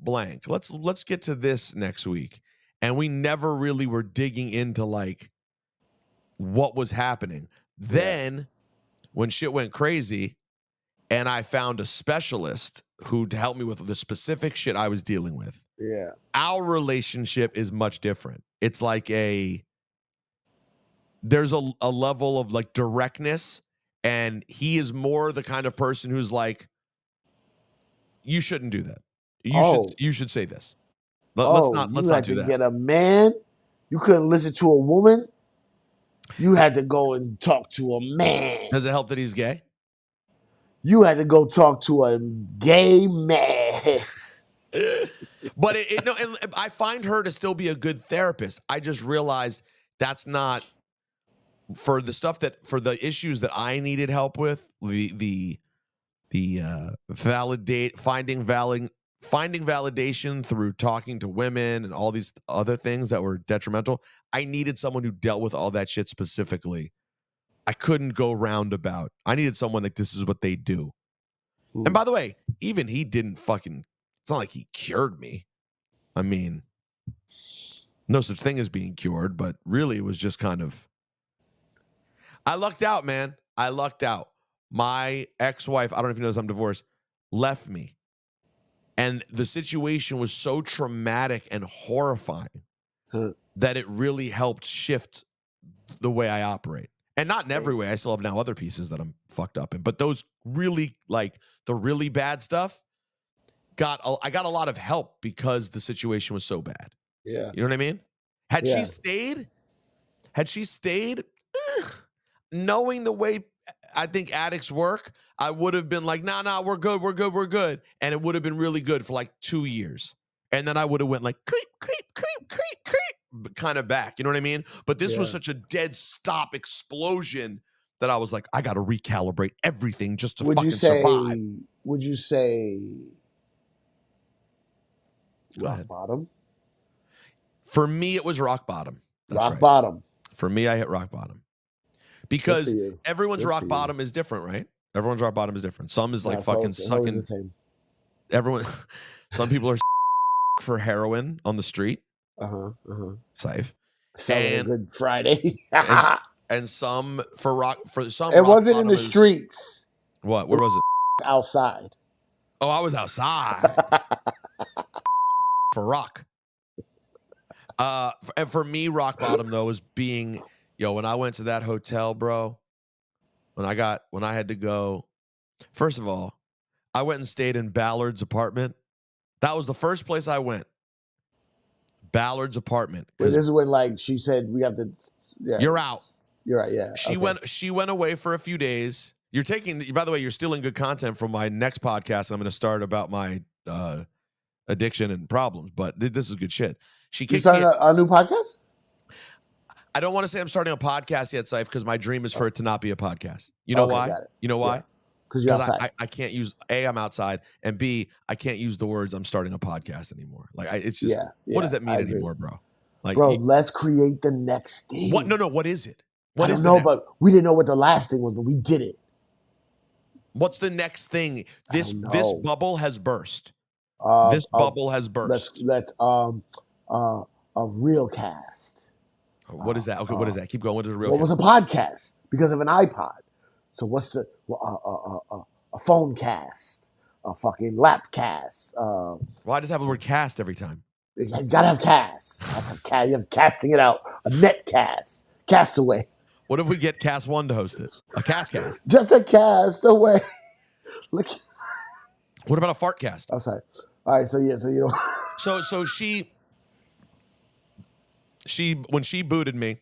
blank. Let's get to this next week. And we never really were digging into like what was happening. Then when shit went crazy and I found a specialist who to help me with the specific shit I was dealing with, Yeah. our relationship is much different. It's like there's a level of like directness, and he is more the kind of person who's like, you shouldn't do that. Oh, You should say this. oh, Let's you not had do to that. get a man. You couldn't listen to a woman. You had to go and talk to a man. Does it help that he's gay? You had to go talk to a gay man. But no, and I find her to still be a good therapist. I just realized that's not for the stuff for the issues that I needed help with. Finding validation through talking to women and all these other things that were detrimental. I needed someone who dealt with all that shit specifically. I couldn't go roundabout. I needed someone like this is what they do. And by the way, even he didn't fucking, it's not like he cured me. I mean, no such thing as being cured, but really it was just kind of, I lucked out, man. I lucked out. My ex-wife, I don't know if you know this, I'm divorced, left me. And the situation was so traumatic and horrifying that it really helped shift the way I operate. And not in every way. I still have now other pieces that I'm fucked up in. But those really, like, the really bad stuff, I got a lot of help because the situation was so bad. Yeah. You know what I mean? Had she stayed, knowing the way I think addicts work, I would have been like, nah, we're good. And it would have been really good for like 2 years. And then I would have went like creep, kind of back. You know what I mean? But this was such a dead stop explosion that I was like, I got to recalibrate everything just to fucking survive. Would you say Go rock ahead. bottom? For me, it was rock bottom. That's rock right. bottom. For me, I hit rock bottom. Because everyone's rock bottom is different, right? Everyone's rock bottom is different. Some is like fucking sucking. Everyone, some people are for heroin on the street. Safe. And a good Friday. and some for rock for some. It wasn't in the streets. What? Where was it? Outside. Oh, I was outside for rock. And for me, rock bottom though was being, when I went to that hotel, bro. When I had to go, first of all, I went and stayed in Ballard's apartment. That was the first place I went. Ballard's apartment. This is when, like, she said we have to. Yeah, you're out. You're right. Yeah. She went away for a few days. You're taking. By the way, you're stealing good content from my next podcast. I'm going to start about my addiction and problems. But this is good shit. You starting a new podcast? I don't want to say I'm starting a podcast yet, Cipha, because my dream is for it to not be a podcast. You know why? Got it. You know why? Because you're outside. I can't use I'm outside, and B, I can't use the words I'm starting a podcast anymore. Like it's just what does that mean anymore, bro? Like, bro, let's create the next thing. What? No. What is it? I don't know, but we didn't know what the last thing was, but we did it. What's the next thing? This bubble has burst. This bubble has burst. Let's a real cast. What is that? Okay, what is that? Keep going. What is a real? What was a podcast because of an iPod? So what's the a phone cast, a fucking lap cast? Why does it have the word cast every time? You gotta have cast. You have casting it out. A net cast. Castaway. What if we get Cast One to host it? A cast. Just a castaway. Look. What about a fart cast? I'm sorry. All right. So you know. So she when she booted me,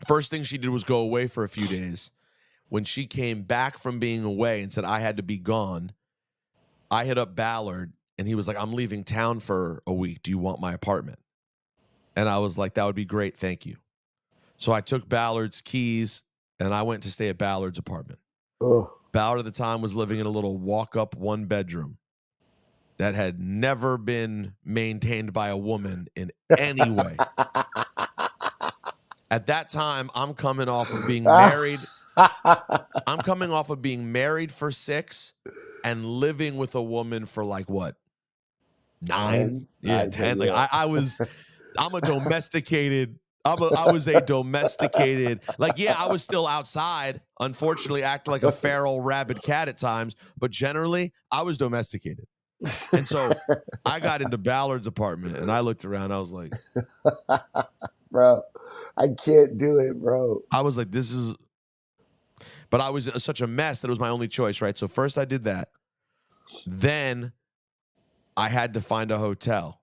first thing she did was go away for a few days. When she came back from being away and said I had to be gone, I hit up Ballard and he was like, I'm leaving town for a week. Do you want my apartment? And I was like, that would be great. Thank you. So I took Ballard's keys and I went to stay at Ballard's apartment. Oh. Ballard at the time was living in a little walk-up one-bedroom that had never been maintained by a woman in any way. At that time, I'm coming off of being married. I'm coming off of being married for 6 and living with a woman for like what? 9? 10. Like I'm a domesticated. I was a domesticated. Like, I was still outside, unfortunately, acting like a feral rabid cat at times, but generally, I was domesticated. And so I got into Ballard's apartment and I looked around. I was like, bro, I can't do it, bro. I was like, but I was such a mess that it was my only choice, right? So first I did that. Then I had to find a hotel.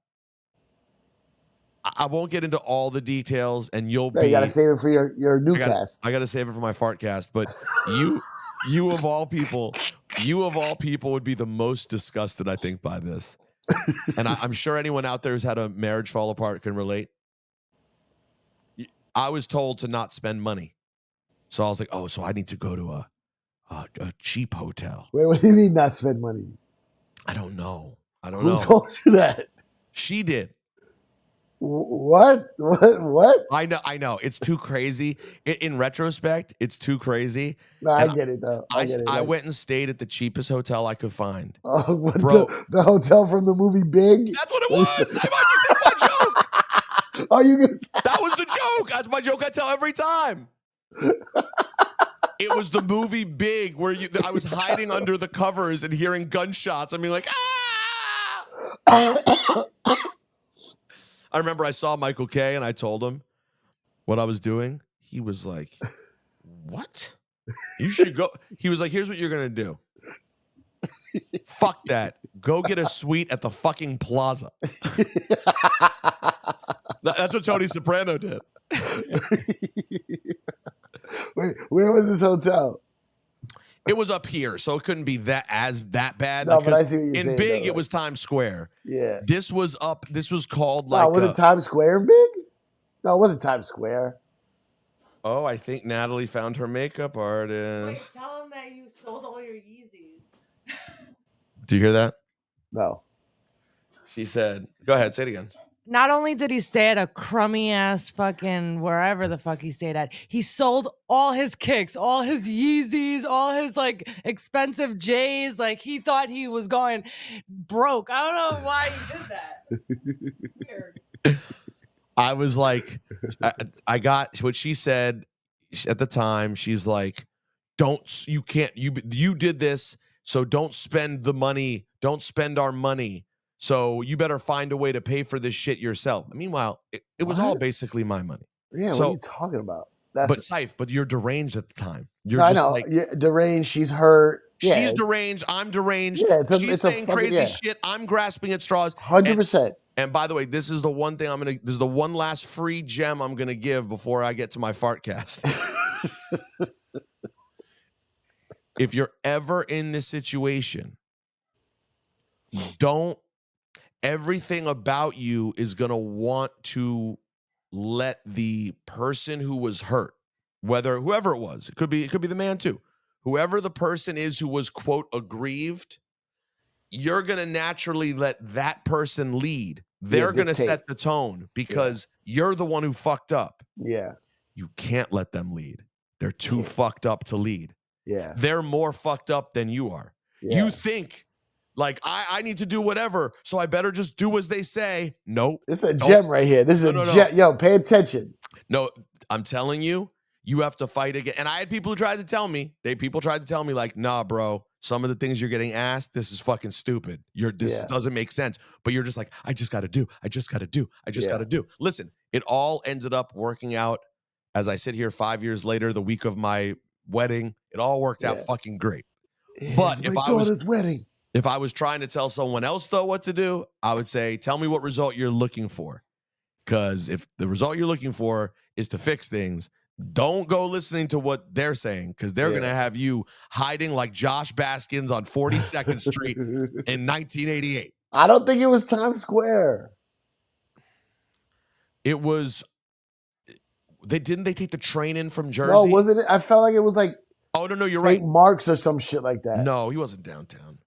I won't get into all the details, and you gotta save it for your new cast. I gotta save it for my fart cast. But you of all people would be the most disgusted, I think, by this. And I'm sure anyone out there who's had a marriage fall apart can relate. I was told to not spend money, so I was like, oh, so I need to go to a cheap hotel. Wait, what do you mean not spend money? I don't know. Who told you that? She did. What? I know. It's too crazy. In retrospect, it's too crazy. No, I get it though. I went and stayed at the cheapest hotel I could find. Oh, bro, the hotel from the movie Big. That's what it was. I want you to take my joke. Oh, you gonna? That was the joke. That's my joke I tell every time. It was the movie Big, where I was hiding under the covers and hearing gunshots. I mean, like, ah! I remember I saw Michael K. and I told him what I was doing. He was like, "What? You should go." He was like, "Here's what you're gonna do. Fuck that. Go get a suite at the fucking Plaza." That's what Tony Soprano did. Wait, where was this hotel? It was up here, so it couldn't be that bad. No, but I see what you're in saying. Big, though, it was Times Square. Yeah. This was up. This was called No, like. was it Times Square in Big? No, it wasn't Times Square. Oh, I think Natalie found her makeup artist. Wait, tell him that you sold all your Yeezys. Do you hear that? No. She said, "Go ahead, say it again." Not only did he stay at a crummy ass fucking wherever the fuck he stayed at, he sold all his kicks, all his Yeezys, all his like expensive J's. Like he thought he was going broke. I don't know why he did that. Weird. I was like, I got what she said at the time. She's like, you did this, so don't spend the money. Don't spend our money. So you better find a way to pay for this shit yourself. Meanwhile, it was all What? basically my money. Yeah, So- what are you talking about? But Siph, but you're deranged at the time. You're No, I just know. like, Yeah, deranged. She's hurt. Yeah, she's deranged. I'm deranged. Yeah, She's it's a saying fucking- crazy yeah. shit. I'm grasping at straws. 100%. And by the way, this is the one thing this is the one last free gem I'm gonna give before I get to my fart cast. If you're ever in this situation, everything about you is gonna want to let the person who was hurt, whoever it was, it could be the man too, whoever the person is who was quote aggrieved, you're gonna naturally let that person lead. They're gonna dictate. set the tone because you're the one who fucked up. Yeah. You can't let them lead. They're too fucked up to lead. Yeah. They're more fucked up than you are. Yeah. You think like I need to do whatever, so I better just do as they say. Nope. This is a gem right here. This is No, a no, gem. no. Yo, pay attention. No, I'm telling you, you have to fight again. And I had people who tried to tell me, like, nah, bro, some of the things you're getting asked, this is fucking stupid. This doesn't make sense. But you're just like, I just gotta do. Listen, it all ended up working out as I sit here 5 years later, the week of my wedding. It all worked out fucking great. But It's my daughter's wedding. If I was trying to tell someone else, though, what to do, I would say, tell me what result you're looking for. Because if the result you're looking for is to fix things, don't go listening to what they're saying, because they're going to have you hiding like Josh Baskins on 42nd Street in 1988. I don't think it was Times Square. It was, didn't they take the train in from Jersey? No, wasn't it? I felt like it was like Oh, no, you're St. right. Mark's or some shit like that. No, he wasn't downtown.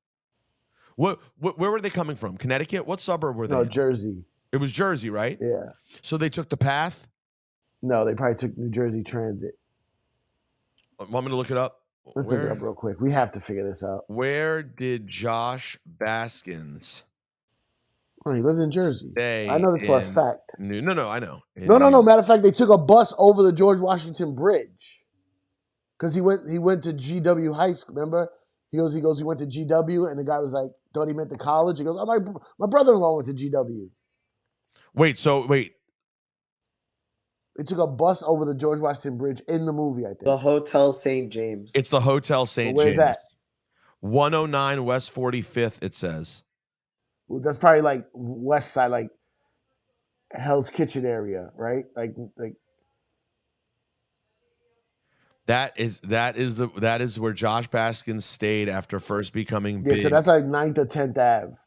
Where were they coming from? Connecticut? What suburb were they No, in? Jersey. It was Jersey, right? Yeah. So they took the path? No, they probably took New Jersey Transit. Want me to look it up? Let's look it up real quick. We have to figure this out. Where did Josh Baskins Oh, he lives in Jersey. stay? I know this for a fact. No, I know. No. Matter of fact, they took a bus over the George Washington Bridge because he went to GW High School. Remember? He went to GW, and the guy was like, thought he meant the college. He goes, oh, my brother-in-law went to GW. Wait. They took a bus over the George Washington Bridge in the movie, I think. The Hotel St. James. It's the Hotel St. Well, James. where's that? 109 West 45th, it says. Well, that's probably like West Side, like Hell's Kitchen area, right? Like That is where Josh Baskins stayed after first becoming yeah. big. So that's like 9th or 10th Ave.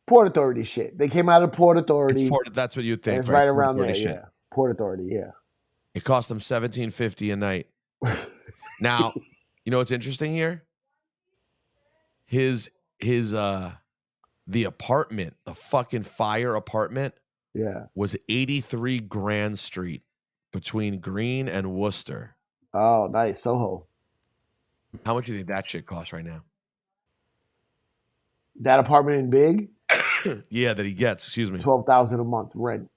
Port Authority shit. They came out of Port Authority. That's what you'd think. And it's right Port around there. Authority shit. Yeah. Port Authority. Yeah. It cost them $17.50 a night. Now, you know what's interesting here? The apartment, the fucking fire apartment, was 83 Grand Street between Green and Worcester. Oh, nice. Soho. How much do you think that shit costs right now? That apartment in Big? Yeah, that he gets. Excuse me. $12,000 a month rent.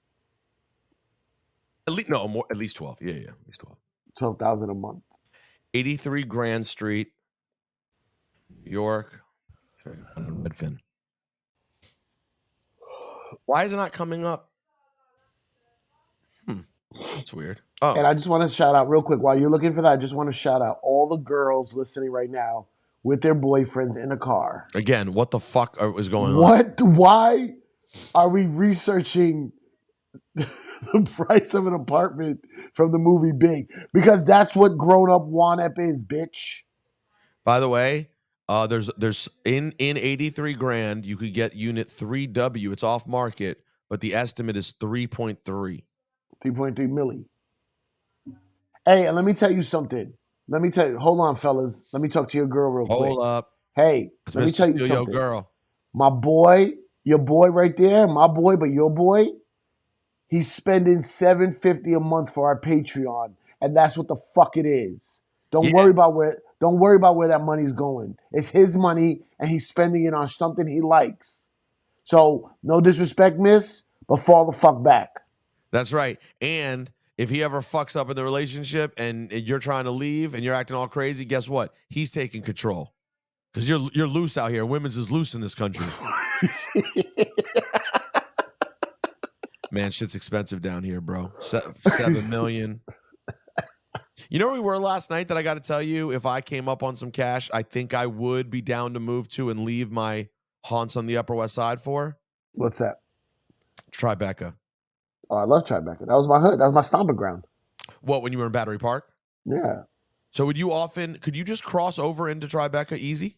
At least 12. Yeah, at least 12. $12,000 a month. 83 Grand Street, York. Redfin. Why is it not coming up? That's weird. Oh, And I just want to shout out real quick while you're looking for that. I just want to shout out all the girls listening right now with their boyfriends in a car. again, what the fuck is going on? What? Why are we researching the price of an apartment from the movie Big? Because that's what grown up Juan Ep is, bitch. By the way, there's in 83 grand you could get unit 3W. It's off market, but the estimate is 3.3. 3.3 milli. Hey, and let me tell you something. Hold on, fellas. Let me talk to your girl real quick. Hold up. Hey, It's let me Mr. tell you Steal Your something. Girl. My boy, your boy right there, my boy, but your boy, he's spending $750 a month for our Patreon, and that's what the fuck it is. Don't worry about where that money's going. It's his money, and he's spending it on something he likes. So no disrespect, miss, but fall the fuck back. That's right. And if he ever fucks up in the relationship and you're trying to leave and you're acting all crazy, guess what? He's taking control. Because you're loose out here. Women's is loose in this country. Man, shit's expensive down here, bro. 7 million. You know where we were last night that I got to tell you, if I came up on some cash, I think I would be down to move to and leave my haunts on the Upper West Side for? What's that? Tribeca. Oh, I love Tribeca. That was my hood. That was my stomping ground. What, when you were in Battery Park? Yeah. So could you just cross over into Tribeca easy?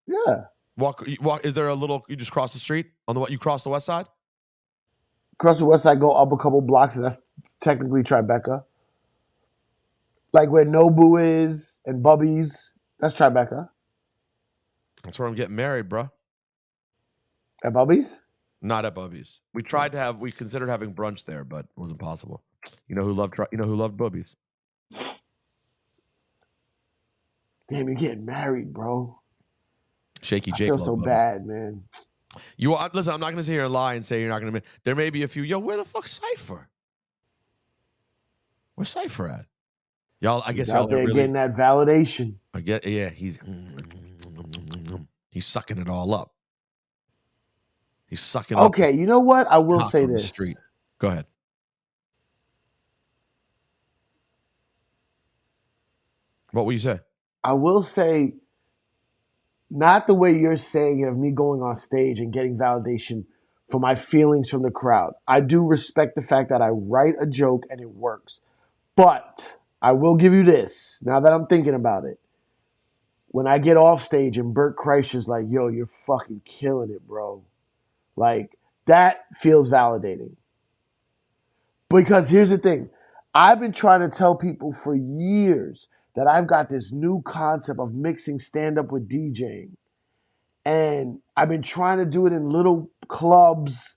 Yeah. Walk, is there a little, you just cross the street you cross the west side? Across the west side, go up a couple blocks, and that's technically Tribeca. Like where Nobu is and Bubby's, that's Tribeca. That's where I'm getting married, bro. At Bubby's? Not at Bubby's. We considered having brunch there, but it wasn't possible. You know who loved Bubby's? Damn, you're getting married, bro. Shaky Jake. I feel so bad, man. Listen, I'm not going to sit here and lie and say you're not going to. There may be a few. Yo, where the fuck's Cipha? Where's Cipha at? Y'all, I guess He's out there really getting that validation. I get, yeah, he's sucking it all up. He's sucking. Okay, you know what? I will say this. Street. Go ahead. What will you say? I will say, not the way you're saying it of me going on stage and getting validation for my feelings from the crowd. I do respect the fact that I write a joke and it works. But I will give you this, now that I'm thinking about it. When I get off stage and Bert Kreischer's like, yo, you're fucking killing it, bro. Like, that feels validating. Because here's the thing. I've been trying to tell people for years that I've got this new concept of mixing stand-up with DJing. And I've been trying to do it in little clubs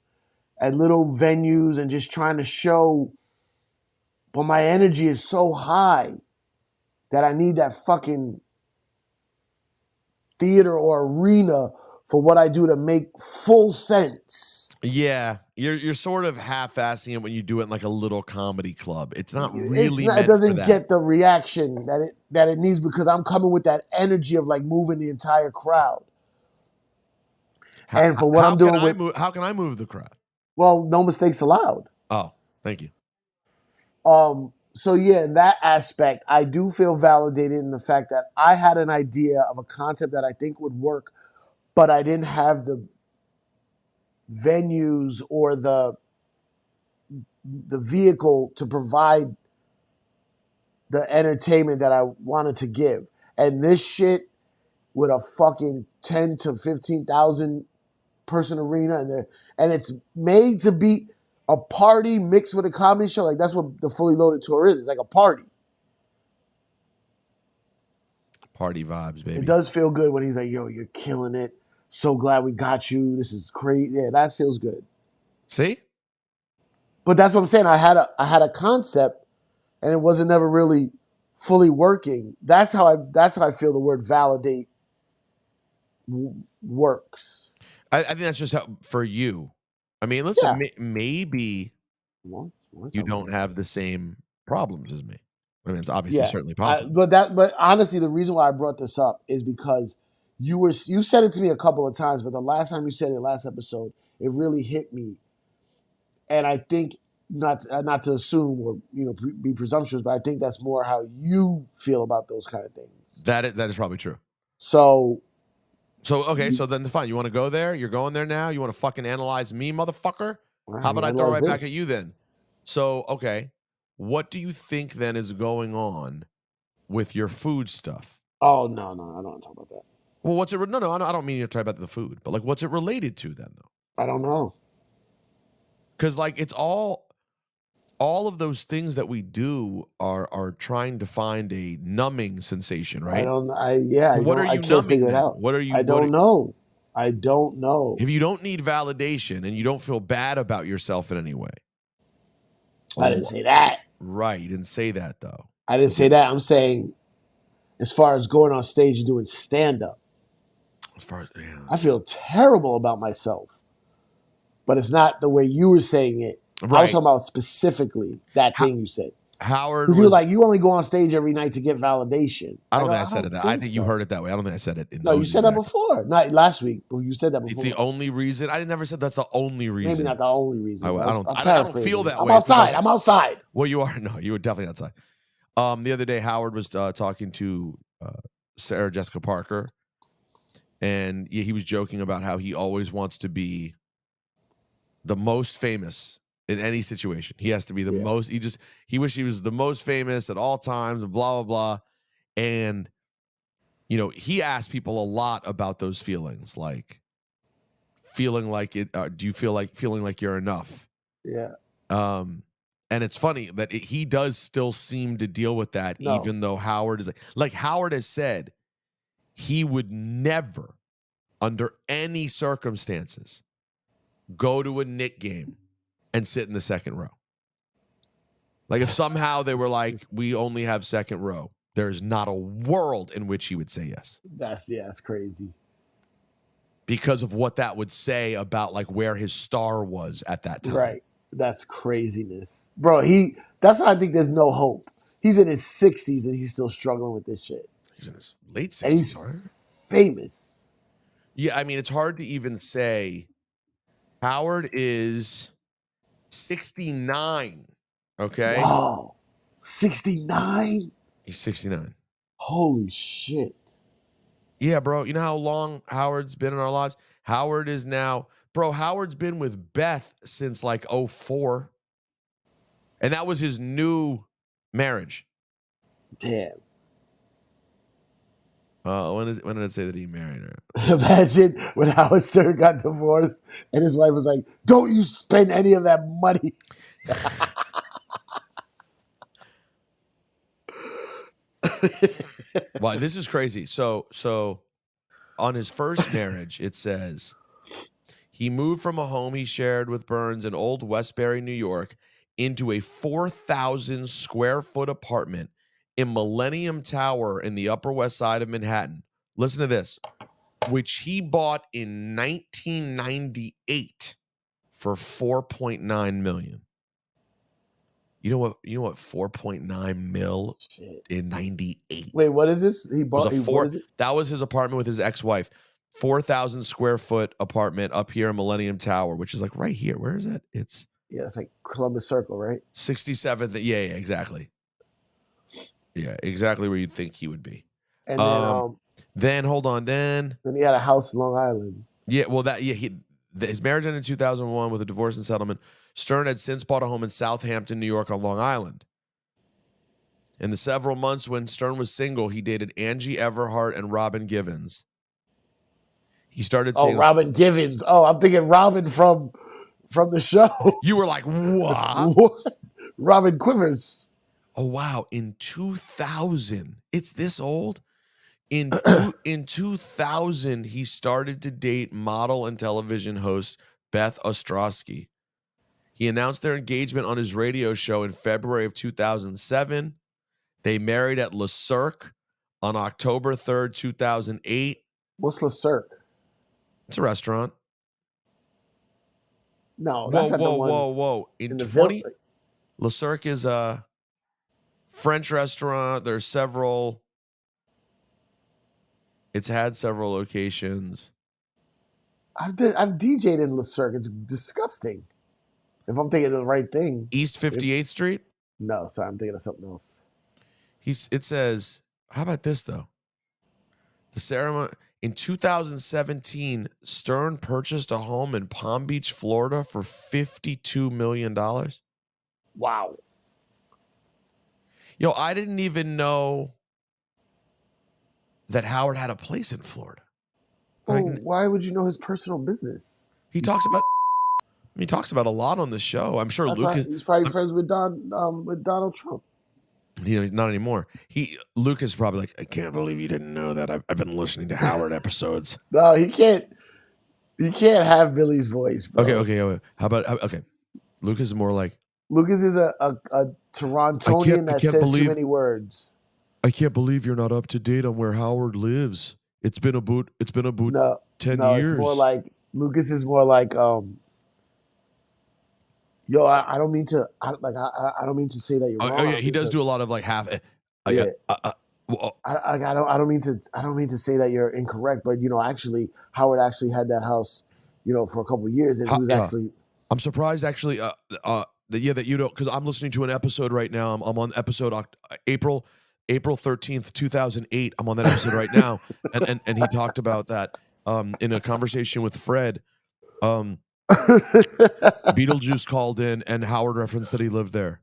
and little venues and just trying to show, but my energy is so high that I need that fucking theater or arena for what I do to make full sense. Yeah, you're sort of half-assing it when you do it in like a little comedy club. It's not really meant it doesn't for that. get the reaction that it needs because I'm coming with that energy of like moving the entire crowd. And for what I'm doing how can I move the crowd? Well, no mistakes allowed. Oh, thank you. So yeah, in that aspect, I do feel validated in the fact that I had an idea of a concept that I think would work, but I didn't have the venues or the vehicle to provide the entertainment that I wanted to give. And this shit with a fucking 10 to 15,000 person arena and it's made to be a party mixed with a comedy show. Like that's what the Fully Loaded tour is. It's like a party. Party vibes, baby. It does feel good when he's like, yo, you're killing it. So glad we got you. This is crazy. Yeah, that feels good. See? But that's what I'm saying. I had a concept and it wasn't never really fully working. That's how I feel the word validate works. I think that's just how, for you. I mean, listen, maybe you don't have the same problems as me. I mean, it's obviously certainly possible. But honestly, the reason why I brought this up is because you said it to me a couple of times, but the last time you said it, last episode, it really hit me. And I think not to assume or be presumptuous, but I think that's more how you feel about those kind of things. That is probably true. So okay, so then fine. You want to go there? You're going there now. You want to fucking analyze me, motherfucker? How about I throw right back at you then? So okay, what do you think then is going on with your food stuff? Oh no, I don't want to talk about that. Well, what's it? No, I don't mean you to talk about the food, but like, what's it related to then, though? I don't know. Because like, it's all of those things that we do are trying to find a numbing sensation, right? What are you can't numbing figure it then? out. What are you? I don't know. I don't know. If you don't need validation and you don't feel bad about yourself in any way. I didn't say that. Right, you didn't say that though. I didn't say that. I'm saying, as far as going on stage and doing stand-up, I feel terrible about myself. But it's not the way you were saying it. Right. I was talking about specifically that thing you said. Howard was... you were like, you only go on stage every night to get validation. I don't think I said it that. I think you heard it that way. I don't think I said it. No, you said that before. Not last week, but you said that before. It's the only reason. I never said that's the only reason. Maybe not the only reason. I don't feel that way. I'm outside. Well, you are. No, you were definitely outside. The other day, Howard was talking to Sarah Jessica Parker, and he was joking about how he always wants to be the most famous in any situation. He has to be the most. He wished he was the most famous at all times, and blah blah blah. And he asked people a lot about those feelings, like feeling like it. Do you feel like feeling like you're enough? Yeah. And it's funny that he does still seem to deal with that, even though Howard is like Howard has said he would never, under any circumstances, go to a Knick game and sit in the second row. Like if somehow they were like, we only have second row, there's not a world in which he would say yes. That's crazy. Because of what that would say about like where his star was at that time. Right. That's craziness. Bro, that's why I think there's no hope. He's in his 60s and he's still struggling with this shit. He's in his late 60s, and he's famous. Yeah, I mean, it's hard to even say. Howard is 69. Okay. Wow. 69? He's 69. Holy shit. Yeah, bro. You know how long Howard's been in our lives? Howard is now, bro, Howard's been with Beth since like 2004. And that was his new marriage. Damn. When did it say that he married her? Imagine when Howard Stern got divorced and his wife was like, don't you spend any of that money. Well, this is crazy. So on his first marriage, it says he moved from a home he shared with Burns in Old Westbury, New York, into a 4,000 square foot apartment in Millennium Tower in the Upper West Side of Manhattan. Listen to this, which he bought in 1998 for $4.9 million. You know what 4.9 mil in 98. Wait, what is this? He bought what is it? That was his apartment with his ex-wife. 4,000 square foot apartment up here in Millennium Tower, which is like right here. Where is that? It's like Columbus Circle, right? 67th. Yeah, exactly. Yeah, exactly where you'd think he would be. And then hold on. Then he had a house in Long Island. Yeah, well, his marriage ended in 2001 with a divorce and settlement. Stern had since bought a home in Southampton, New York on Long Island. In the several months when Stern was single, he dated Angie Everhart and Robin Givens. He started saying... Oh, Robin Givens. Oh, I'm thinking Robin from the show. You were like, what? What? Robin Quivers. Oh, wow. In 2000, it's this old? In 2000, he started to date model and television host Beth Ostrowski. He announced their engagement on his radio show in February of 2007. They married at Le Cirque on October 3rd, 2008. What's Le Cirque? It's a restaurant. No, that's not the one. Whoa. In 20, Le Cirque is a French restaurant. There's several. It's had several locations. I've DJ'd in Le Cirque. It's disgusting. If I'm thinking of the right thing. East 58th Street? No, sorry, I'm thinking of something else. It says, how about this though? The ceremony in 2017, Stern purchased a home in Palm Beach, Florida for $52 million. Wow. Yo, I didn't even know that Howard had a place in Florida. Oh, why would you know his personal business? He talks about a lot on the show. I'm sure Lucas. He's probably friends with Donald Trump. You know, not anymore. Lucas is probably like, I can't believe you didn't know that. I've been listening to Howard episodes. No, he can't. He can't have Billy's voice, bro. Okay. How about okay? Lucas is more like Lucas is a Torontonian that says too many words. I can't believe you're not up to date on where Howard lives. It's been about 10 years. It's more like Lucas is more like yo, I don't mean to I don't mean to say that you're wrong. Oh yeah, he does do a lot of like half. I don't mean to say that you're incorrect, but you know, actually, Howard actually had that house, you know, for a couple of years, and he was actually. I'm surprised, actually, that you don't, because I'm listening to an episode right now. I'm on episode April 13th, 2008. I'm on that episode right now, and he talked about that in a conversation with Fred. Beetlejuice called in, and Howard referenced that he lived there.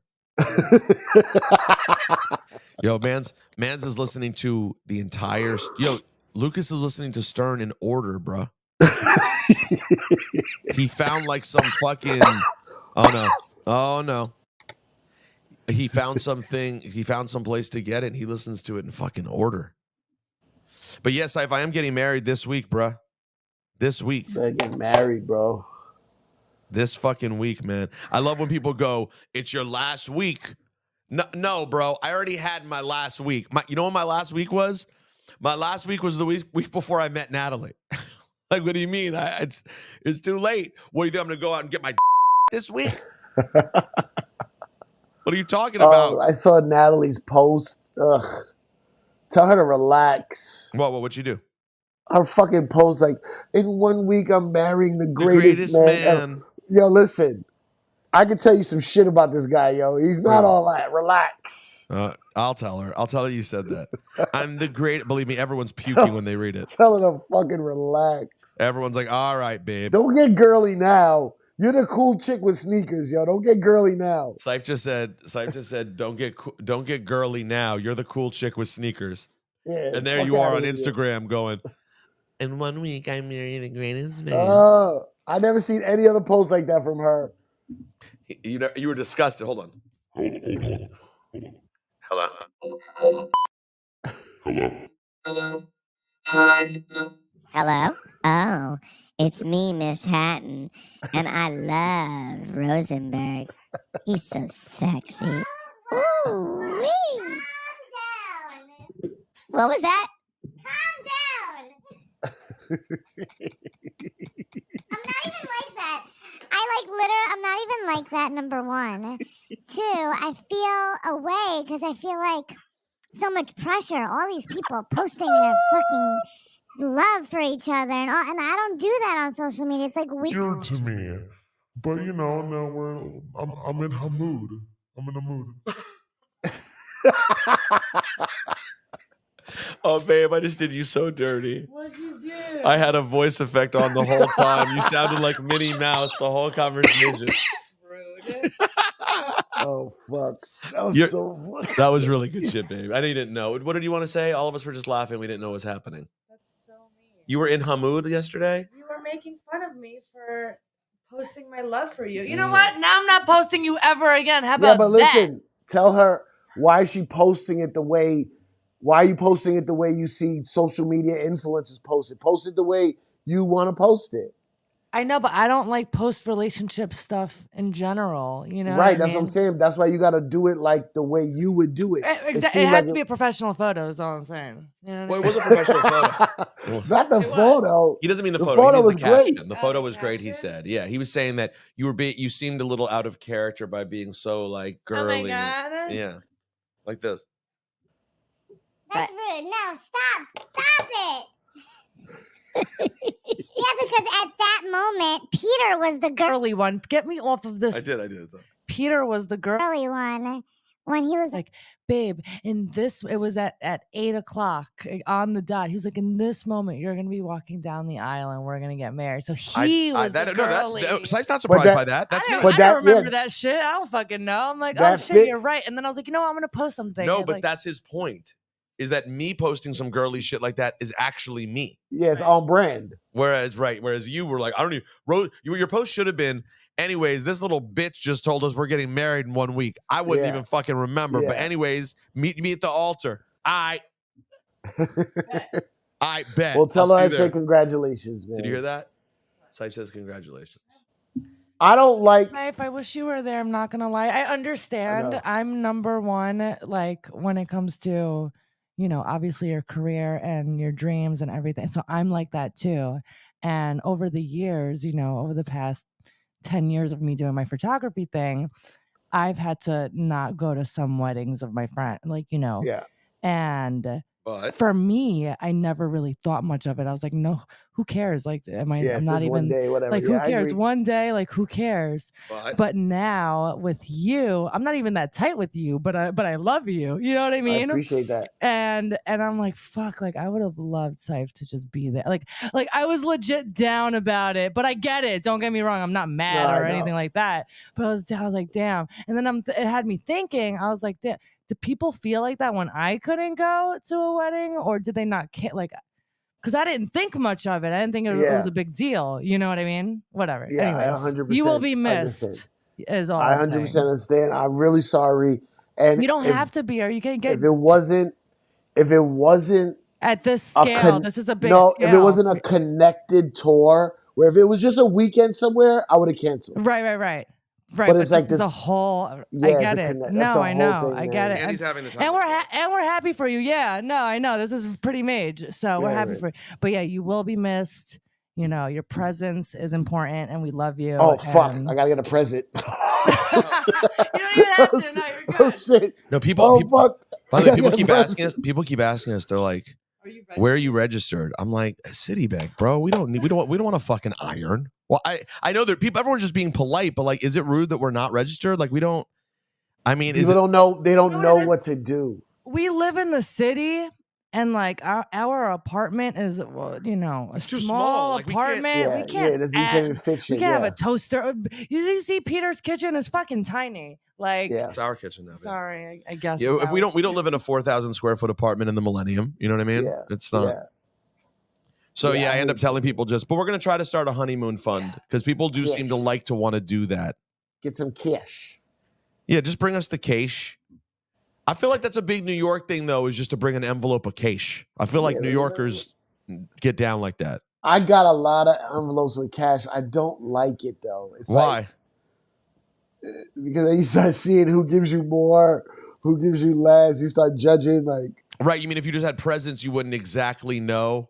Yo, Mans is listening to the entire. Yo, Lucas is listening to Stern in order, bro. He found like some fucking. Oh no. He found something. He found some place to get it. And he listens to it in fucking order. But yes, I am getting married this week, bro. This week. I get married, bro. This fucking week, man. I love when people go, "It's your last week." No, bro. I already had my last week. You know what my last week was? My last week was the week before I met Natalie. Like, what do you mean? It's too late. What do you think? I'm going to go out and get my this week? What are you talking about? I saw Natalie's post. Ugh. Tell her to relax. What'd you do? Her fucking post, like, in 1 week I'm marrying the greatest man. Yo, listen. I can tell you some shit about this guy, yo. He's not all that. Relax. I'll tell her. I'll tell her you said that. I'm the great. Believe me, everyone's puking when they read it. Tell her to fucking relax. Everyone's like, all right, babe. Don't get girly now. You're the cool chick with sneakers, yo. Don't get girly now. Cipha just said, don't get girly now. You're the cool chick with sneakers. Yeah, and there you are on Instagram going, in 1 week I marry the greatest man. I never seen any other post like that from her. You were disgusted. Hold on. Hello. Hello? Oh, it's me, Miss Hatton, and I love Rosenberg. He's so sexy. Ooh-wee. What was that? Calm down. I'm not even like that. I'm not even like that, number one. Two, I feel away because I feel like so much pressure. All these people posting their fucking love for each other, and I don't do that on social media. It's like weird to me, but you know, now I'm in her mood. I'm in a mood. Oh, babe, I just did you so dirty. What'd you do? I had a voice effect on the whole time. You sounded like Minnie Mouse the whole conversation. Rude. Oh, fuck. That was so funny. That was really good shit, babe. I didn't know. What did you want to say? All of us were just laughing. We didn't know what was happening. That's so mean. You were in Hamoud yesterday? You were making fun of me for posting my love for you. You know what? Now I'm not posting you ever again. How about that? Yeah, but listen, tell her, why is she posting it the way... Why are you posting it the way you see social media influencers post it? Post it the way you want to post it. I know, but I don't like post-relationship stuff in general. You know, right? That's what I'm saying. That's why you got to do it like the way you would do it. Exactly. It has to be a professional photo. Is all I'm saying. You know well, it was a professional photo. Not the photo. He doesn't mean the photo. The photo was great. The photo was great. He said, "Yeah." He was saying that you seemed a little out of character by being so like girly. Oh my God. Yeah, like this. That's rude. No, stop it. Yeah, because at that moment, Peter was the girly one. Get me off of this. I did. Sorry. Peter was the girly one when he was like, babe, in this, it was at 8:00 on the dot. He was like, in this moment, you're going to be walking down the aisle and we're going to get married. So he was the girly. Sipha's not surprised by that. That's me. I don't remember that shit. I don't fucking know. I'm like, oh shit, you're right. And then I was like, you know what? I'm going to post something. No, and but like, that's his point. Is that me posting some girly shit like that is actually me. Yeah, it's on brand. Whereas you were like, I don't even, your post should have been, anyways, this little bitch just told us we're getting married in 1 week. I wouldn't even fucking remember. But anyways, meet me at the altar. I bet. Well, tell her I said congratulations, man. Did you hear that? Siph says congratulations. I don't like. If I wish you were there, I'm not gonna lie. I understand. I'm number one, like when it comes to, obviously your career and your dreams and everything. So I'm like that too. And over the years, over the past 10 years of me doing my photography thing, I've had to not go to some weddings of my friend, Yeah. And but for me, I never really thought much of it. I was like, no, who cares? Like, I'm not even one day, whatever. Like, who cares? One day, like, who cares? But now with you, I'm not even that tight with you, but I love you. You know what I mean? I appreciate that. And I'm like, fuck, like I would have loved Cipha to just be there. Like I was legit down about it, but I get it. Don't get me wrong. I'm not mad or anything like that. But I was down. I was like, damn. And then it had me thinking. I was like, damn. Do people feel like that when I couldn't go to a wedding, or did they not care? Like, because I didn't think much of it. I didn't think it was a big deal. You know what I mean? Whatever. Yeah, anyways, 100%. You will be missed. Is all I 100% understand. I'm really sorry. And you don't have to be, or you can get. If it wasn't at this scale, this is a big scale. If it wasn't a connected tour, where if it was just a weekend somewhere, I would have canceled. Right. But it's like this a whole. Yeah, I get it. No, I know. I get it. And he's having the time. And we're happy for you. Yeah. No, I know. This is pretty major. So we're happy for you. But yeah, you will be missed. Your presence is important, and we love you. Oh fuck! I gotta get a present. You don't even have to. No, you're good. Oh shit! No, people. Oh fuck! By the way, people keep asking us. People keep asking us. They're like, "Where are you registered?" I'm like, Citibank, bro. We don't want to fucking iron. Well, I know that everyone's just being polite, but like, is it rude that we're not registered? Like, we don't. I mean, people don't know. They don't know what to do. We live in the city, and like our apartment is, a small apartment. We can't. You can't even fit shit. We can't have a toaster. You see, Peter's kitchen is fucking tiny. Like, it's our kitchen now. Sorry, I guess. Yeah, if we don't live in a 4,000 square foot apartment in the Millennium. You know what I mean? Yeah, it's not. Yeah. So I end up telling people but we're going to try to start a honeymoon fund because people do seem to like to want to do that. Get some cash. Yeah, just bring us the cash. I feel like that's a big New York thing, though, is just to bring an envelope of cash. I feel like New Yorkers get down like that. I got a lot of envelopes with cash. I don't like it, though. It's Why? Because then you start seeing who gives you more, who gives you less. You start judging, like. Right, you mean if you just had presents, you wouldn't exactly know?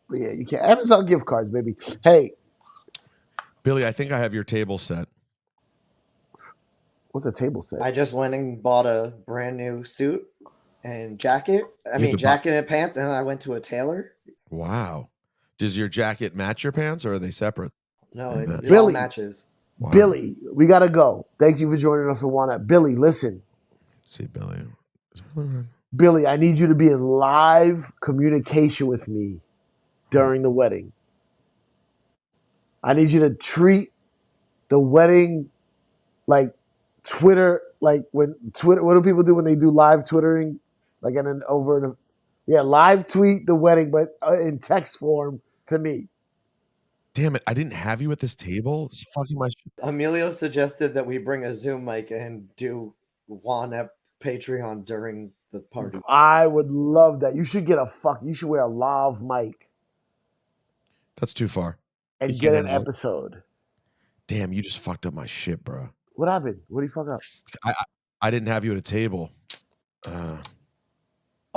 But yeah, you can't. Amazon gift cards, baby. Hey. Billy, I think I have your table set. What's a table set? I just went and bought a brand new suit and jacket. Jacket and pants, and I went to a tailor. Wow. Does your jacket match your pants, or are they separate? No, it all matches. Wow. Billy, we got to go. Thank you for joining us for Juan. Billy, listen. See, Billy. Billy, I need you to be in live communication with me during the wedding. I need you to treat the wedding like Twitter, like when Twitter. What do people do when they do live Twittering? Like live tweet the wedding, but in text form to me. Damn it! I didn't have you at this table. It's fucking my shit. Emilio suggested that we bring a Zoom mic and do Juan at Patreon during the party. I would love that. You should You should wear a lav mic. That's too far. And get an episode. Damn, you just fucked up my shit, bro. What happened? What did you fuck up? I didn't have you at a table. You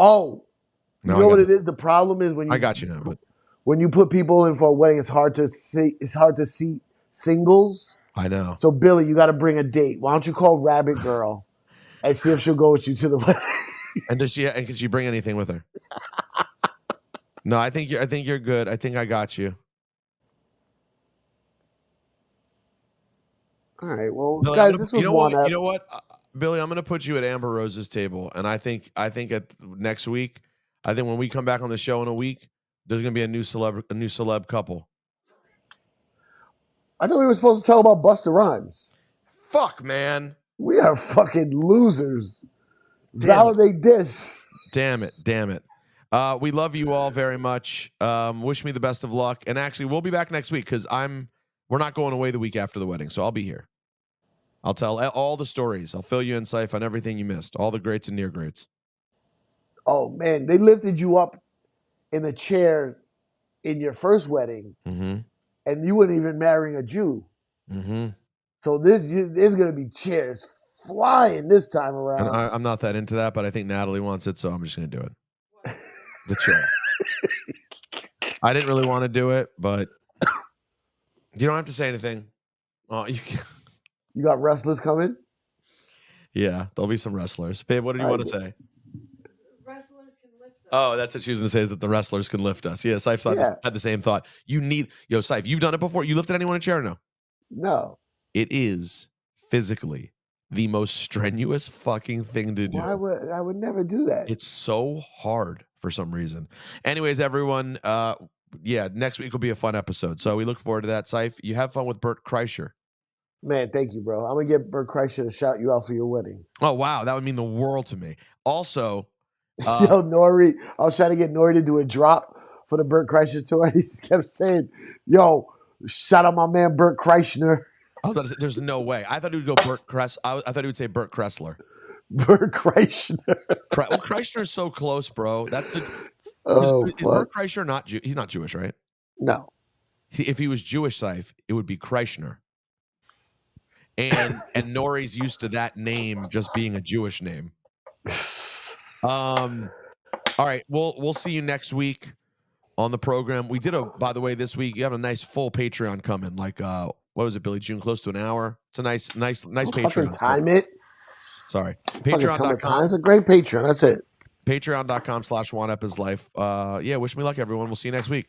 know what it is? The problem is when I got you now, but when you put people in for a wedding, it's hard to see. It's hard to see singles. I know. So Billy, you got to bring a date. Why don't you call Rabbit Girl and see if she'll go with you to the wedding? And can she bring anything with her? No, I think you're good. I think I got you. All right, well, Billy, guys, this was one you know what? Billy, I'm going to put you at Amber Rose's table, and I think at next week, I think when we come back on the show in a week, there's going to be a new celeb couple. I thought we were supposed to talk about Busta Rhymes. Fuck, man. We are fucking losers. Damn Validate this. Damn it. We love you all very much. Wish me the best of luck. And actually, we'll be back next week because we're not going away the week after the wedding, so I'll be here. I'll tell all the stories. I'll fill you in, Cipha, on everything you missed, all the greats and near greats. Oh man, they lifted you up in a chair in your first wedding, and you weren't even marrying a Jew. So there's going to be chairs flying this time around. And I'm not that into that, but I think Natalie wants it, so I'm just going to do it. The chair. I didn't really want to do it, but you don't have to say anything. Oh, you got wrestlers coming? Yeah, there'll be some wrestlers. Babe, what did you want to say? Wrestlers can lift us. Oh, that's what she was going to say, is that the wrestlers can lift us. Yeah, Cipha had the same thought. Cipha, you've done it before. You lifted anyone in a chair or no? No. It is physically the most strenuous fucking thing to do. I would never do that. It's so hard for some reason. Anyways, everyone, next week will be a fun episode. So we look forward to that. Cipha, you have fun with Bert Kreischer. Man, thank you, bro. I'm going to get Bert Kreischer to shout you out for your wedding. Oh, wow. That would mean the world to me. Also, yo, Nori, I was trying to get Nori to do a drop for the Bert Kreischer tour. He just kept saying, yo, shout out my man Bert Kreischer. I was about to say, there's no way. I thought he would go Bert Kress. I thought he would say Bert Kressler. Bert Kreischer. Well, Kreischer is so close, bro. That's the. Is Bert Kreischer not Jew? He's not Jewish, right? No. If he was Jewish, Cipha, it would be Kreischer. And Nori's used to that name just being a Jewish name. All right, we'll see you next week on the program. We did by the way, this week you have a nice full Patreon coming. Like what was it, Billy June? Close to an hour. It's a nice Patreon. Fucking time it. Sorry. Patreon.com. It's a great Patreon. That's it. Patreon.com/OneUpIsLife. Wish me luck, everyone. We'll see you next week.